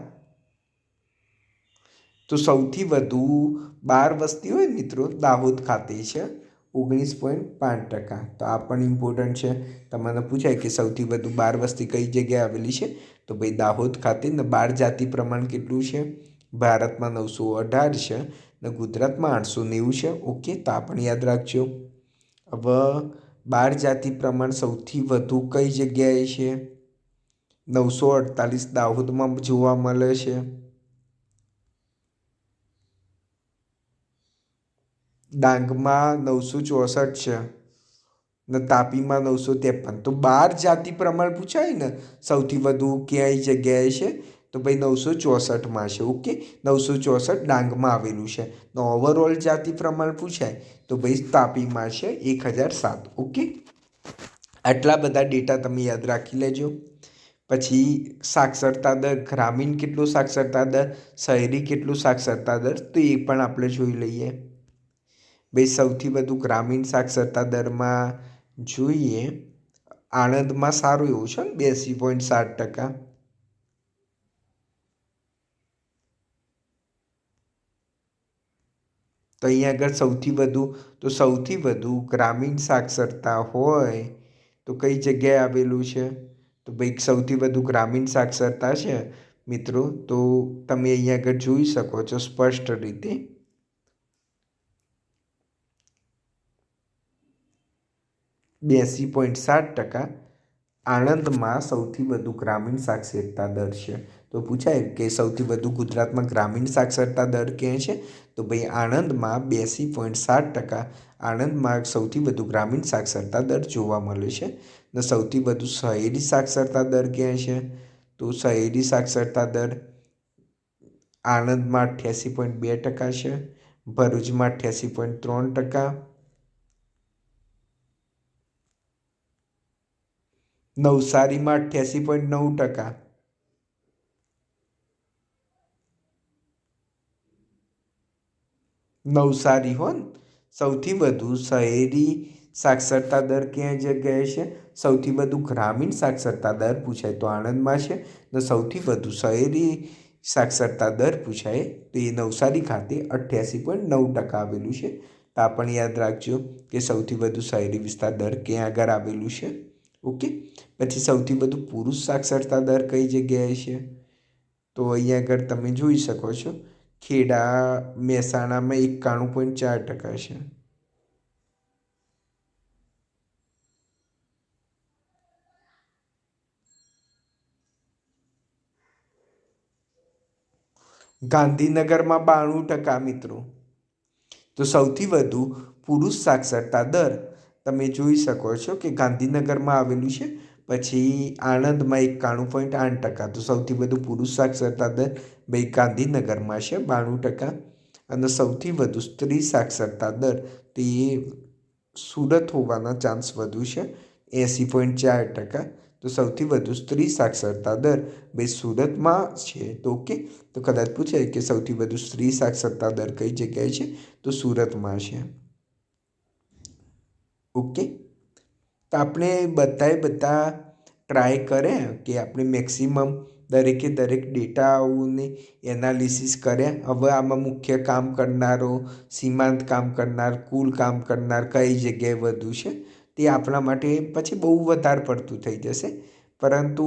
તો સૌથી વધુ 12 વસ્તી હોય મિત્રો દાહોદ ખાતે છે, 19.5%. તો આ પણ ઇમ્પોર્ટન્ટ છે. તમને પૂછાય કે સૌથી વધુ 12 વસ્તી કઈ જગ્યાએ આવેલી છે, તો ભાઈ દાહોદ ખાતે. ને 12 જાતિ પ્રમાણ કેટલું છે, ભારતમાં 918 છે ને ગુજરાતમાં 890 છે. ઓકે, તો આ પણ યાદ રાખજો. હવે 12 જાતિ પ્રમાણ સૌથી વધુ કઈ જગ્યાએ છે, 948 દાહોદમાં જોવા મળે છે. ડાંગમાં 964 છે ને તાપીમાં 953. તો 12 જાતિ પ્રમાણ પૂછાય ને સૌથી વધુ ક્યાંય જગ્યાએ છે, તો ભાઈ 964માં છે. ઓકે, 964 ડાંગમાં આવેલું છે. તો ઓવરઓલ જાતિ પ્રમાણ પૂછાય તો ભાઈ તાપીમાં છે, 1007. ઓકે, આટલા બધા ડેટા તમે યાદ રાખી લેજો. પછી સાક્ષરતા દર, ગ્રામીણ કેટલો સાક્ષરતા દર, શહેરી કેટલું સાક્ષરતા દર, તો એ પણ આપણે જોઈ લઈએ. ભાઈ સૌથી વધુ ગ્રામીણ સાક્ષરતા દરમાં જોઈએ આણંદમાં સારું એવું છે ને 82.7%. તો અહીંયા આગળ સૌથી વધુ ગ્રામીણ સાક્ષરતા હોય તો કઈ જગ્યાએ આવેલું છે, તો ભાઈ સૌથી વધુ ગ્રામીણ સાક્ષરતા છે મિત્રો, તો તમે અહીંયા આગળ જોઈ શકો છો સ્પષ્ટ રીતે. 82.7% આણંદમાં સૌથી વધુ ગ્રામીણ સાક્ષરતા દર છે. તો પૂછાય કે સૌથી વધુ ગુજરાતમાં ગ્રામીણ સાક્ષરતા દર ક્યાં છે, તો ભાઈ આણંદમાં 82.7%. આણંદમાં સૌથી વધુ ગ્રામીણ સાક્ષરતા દર જોવા મળે છે. ને સૌથી વધુ શહેરી સાક્ષરતા દર ક્યાં છે, તો શહેરી સાક્ષરતા દર આણંદમાં 88.2% છે, ભરૂચમાં 88.3%, નવસારીમાં 88.9%. નવસારી હો ને સૌથી વધુ શહેરી સાક્ષરતા દર ક્યાં જગ્યાએ છે? સૌથી વધુ ગ્રામીણ સાક્ષરતા દર પૂછાય તો આણંદમાં છે, ને સૌથી વધુ શહેરી સાક્ષરતા દર પૂછાય તો એ નવસારી ખાતે 88.9% આવેલું છે. તો આ પણ યાદ રાખજો કે સૌથી વધુ શહેરી વિસ્તાર દર ક્યાં આગળ આવેલું છે. ઓકે. પછી સૌથી વધુ પુરુષ સાક્ષરતા દર કઈ જગ્યાએ છે? તો અહીંયા આગળ તમે જોઈ શકો છો, ખેડા મહેસાણામાં 91.4% છે. ગાંધીનગરમાં 92% મિત્રો. તો સૌથી વધુ પુરુષ સાક્ષરતા દર તમે જોઈ શકો છો કે ગાંધીનગરમાં આવેલું છે. પછી આણંદમાં 91.8%. તો સૌથી વધુ પુરુષ સાક્ષરતા દર ભાઈ ગાંધીનગરમાં છે 92%. અને સૌથી વધુ સ્ત્રી સાક્ષરતા દર તે સુરત હોવાના ચાન્સ વધુ છે 80.4%. તો સૌથી વધુ સ્ત્રી સાક્ષરતા દર ભાઈ સુરતમાં છે. તો ઓકે, તો કદાચ પૂછે કે સૌથી વધુ સ્ત્રી સાક્ષરતા દર કઈ જગ્યાએ છે? તો સુરતમાં છે. ઓકે. તો આપણે બધા ટ્રાય કર્યા કે આપણે મેક્સિમમ દરેકે દરેક ડેટાઓને એનાલિસિસ કર્યા. હવે આમાં મુખ્ય કામ કરનારો, સીમાંત કામ કરનાર, કુલ કામ કરનાર કઈ જગ્યાએ વધુ છે તે આપણા માટે પછી બહુ વધારે પડતું થઈ જશે. પરંતુ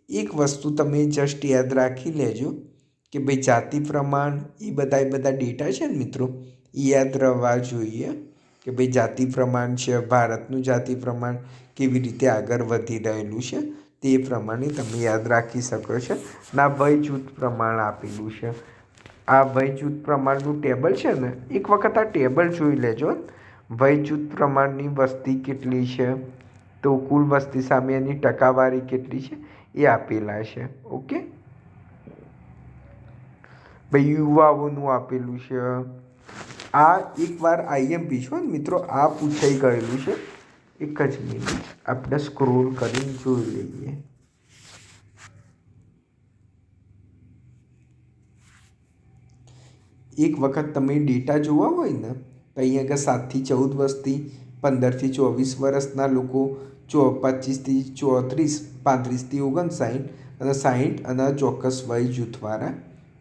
એક વસ્તુ તમે જસ્ટ યાદ રાખી લેજો કે ભાઈ જાતિ પ્રમાણ એ બધા ડેટા છે ને મિત્રો, એ યાદ રહેવા જોઈએ કે ભાઈ જાતિ પ્રમાણ છે, ભારતનું જાતિ પ્રમાણ કેવી રીતે આગળ વધી રહેલું છે તે પ્રમાણે તમે યાદ રાખી શકો છો. ના વય જૂથ પ્રમાણ આપેલું છે. આ વય જૂથ પ્રમાણનું ટેબલ છે ને, એક વખત આ ટેબલ જોઈ લેજો. વય જૂથ પ્રમાણની વસ્તી કેટલી છે, તો કુલ વસ્તી સામે એની ટકાવારી કેટલી છે એ આપેલા છે. ઓકે. ભાઈ યુવાઓનું આપેલું છે. આ એકવાર આઈએમપી છો ને મિત્રો, આ પૂછાઈ ગયેલું છે. એક જ મિનિટ આપણે સ્ક્રોલ કરીને જોઈ લઈએ. એક વખત તમે ડેટા જોવા હોય ને તો અહીંયા આગળ 7થી 14 વસ્તી, 15થી 24 વર્ષના લોકો, 25થી 34, 35થી 59 અને 60 અને ચોક્કસ વય જૂથવાળા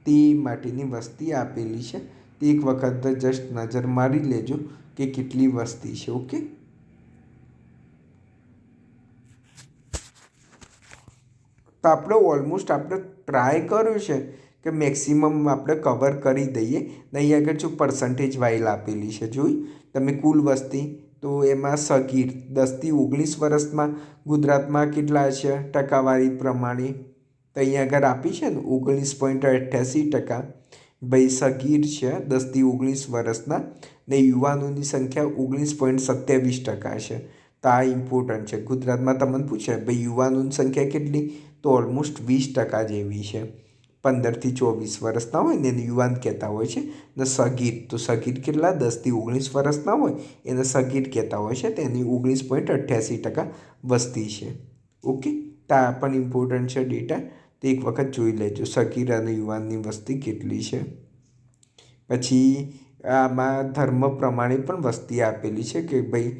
તે માટેની વસ્તી આપેલી છે. તે એક વખત જસ્ટ નજર મારી લેજો કે કેટલી વસ્તી છે. ઓકે. તો આપણે ઓલમોસ્ટ ટ્રાય કર્યું છે કે મેક્સિમમ આપણે કવર કરી દઈએ. ને અહીં આગળ જો પર્સન્ટેજ વાઇઝ આપેલી છે જોઈ તમે કુલ વસ્તી, તો એમાં સગીર 10થી 19 વર્ષમાં ગુજરાતમાં કેટલા છે ટકાવારી પ્રમાણે, તો અહીંયા આગળ આપી છે ને 19.88%. ભાઈ સગીર છે 10થી 19 વર્ષના, ને યુવાનોની સંખ્યા 19.27% છે. તો આ ઇમ્પોર્ટન્ટ છે. ગુજરાતમાં તમને પૂછે ભાઈ યુવાનોની સંખ્યા કેટલી, તો ઓલમોસ્ટ 20% જેવી છે. 15થી 24 વર્ષના હોય ને એને યુવાન કહેતા હોય છે. ને સગીર, તો સગીર કેટલા 10થી 19 વર્ષના હોય એને સગીર કહેતા હોય છે. તેની 19.88% વસ્તી છે. ઓકે. તો આ પણ ઇમ્પોર્ટન્ટ છે ડેટા, તો એક વખત જોઈ લેજો સગીર અને યુવાનની વસ્તી કેટલી છે. પછી આમાં ધર્મ પ્રમાણે પણ વસ્તી આપેલી છે કે ભાઈ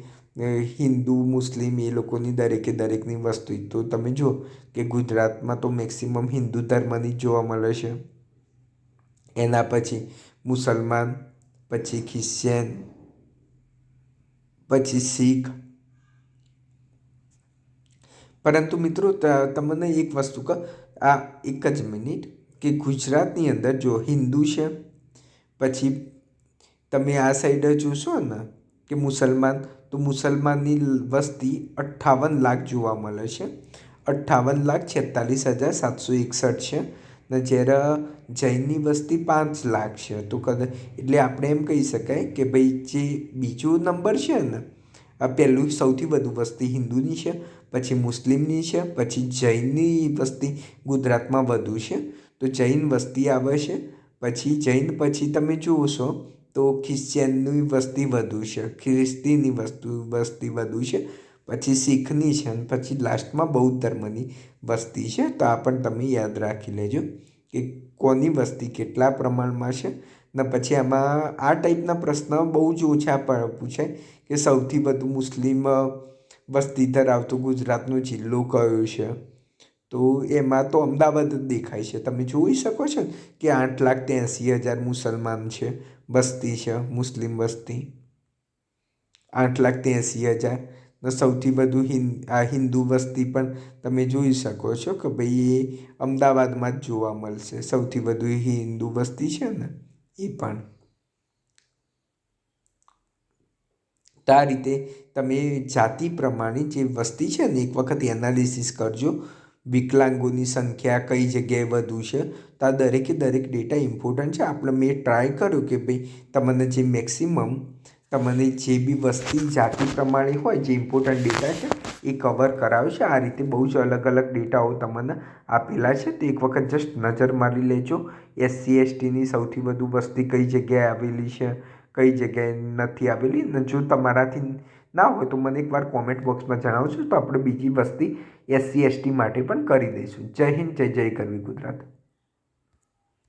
હિન્દુ, મુસ્લિમ એ લોકોની દરેકની વસ્તી. તો તમે જુઓ કે ગુજરાતમાં તો મેક્સિમમ હિન્દુ ધર્મની જોવા મળે છે. એના પછી મુસલમાન, પછી ખ્રિશ્ચન, પછી શીખ. પરંતુ મિત્રો તમને એક વસ્તુ કહું, આ એક જ મિનિટ, કે ગુજરાતની અંદર જો હિન્દુ છે, પછી તમે આ સાઈડ જોશો ને કે મુસલમાન, તો મુસલમાનની વસ્તી 58 લાખ જોવા મળે છે. 58,46,761 છે. ને જ્યારે જૈનની વસ્તી 5 લાખ છે. તો એટલે આપણે એમ કહી શકાય કે ભાઈ જે બીજો નંબર છે ને, આ પહેલું સૌથી વધુ વસ્તી હિન્દુની છે, પછી મુસ્લિમની છે, પછી જૈનની વસ્તી ગુજરાતમાં વધુ છે. તો જૈન વસ્તી આવે છે. પછી જૈન પછી તમે જોશો તો ખ્રિશ્ચનની વસ્તી વધુ છે, ખ્રિસ્તીની વસ્તી વધુ છે. પછી શીખની છે અને પછી લાસ્ટમાં બૌદ્ધ ધર્મની વસ્તી છે. તો આ પણ તમે યાદ રાખી લેજો કે કોની વસ્તી કેટલા પ્રમાણમાં છે. ને પછી આમાં આ ટાઈપના પ્રશ્ન બહુ જ ઓછા પૂછાય કે સૌથી વધુ મુસ્લિમ વસ્તી ધરાવતો ગુજરાતનો જિલ્લો કયો છે. તો એમાં તો અમદાવાદ જ દેખાય છે. તમે જોઈ શકો છો ને કે 8,83,000 મુસલમાન છે, વસ્તી છે, મુસ્લિમ વસ્તી 8,83,000. ને સૌથી વધુ હિન્દુ વસ્તી પણ તમે જોઈ શકો છો કે ભાઈ એ અમદાવાદમાં જ જોવા મળશે. સૌથી વધુ હિન્દુ વસ્તી છે ને એ પણ. તો આ રીતે તમે જાતિ પ્રમાણે જે વસ્તી છે ને એક વખત એનાલિસિસ કરજો. વિકલાંગોની સંખ્યા કઈ જગ્યાએ વધુ છે. તો આ દરેકે દરેક ડેટા ઇમ્પોર્ટન્ટ છે. મેં ટ્રાય કર્યું કે ભાઈ તમને જે મેક્સિમમ તમને જે બી વસ્તી જાતિ પ્રમાણે હોય જે ઇમ્પોર્ટન્ટ ડેટા છે એ કવર કરાવે છે. આ રીતે બહુ જ અલગ અલગ ડેટાઓ તમને આપેલા છે. તો એક વખત જસ્ટ નજર મારી લેજો. SC STની સૌથી વધુ વસ્તી કઈ જગ્યાએ આવેલી છે, કઈ જગ્યાએ નથી આવેલી. અને જો તમારાથી ના હોય તો મને એકવાર કોમેન્ટ બોક્સમાં જણાવજો. તો આપણે બીજી વસ્તી SC ST માટે પણ કરી દઈશું. જય હિન્દ, જય જય ગરવી ગુજરાત.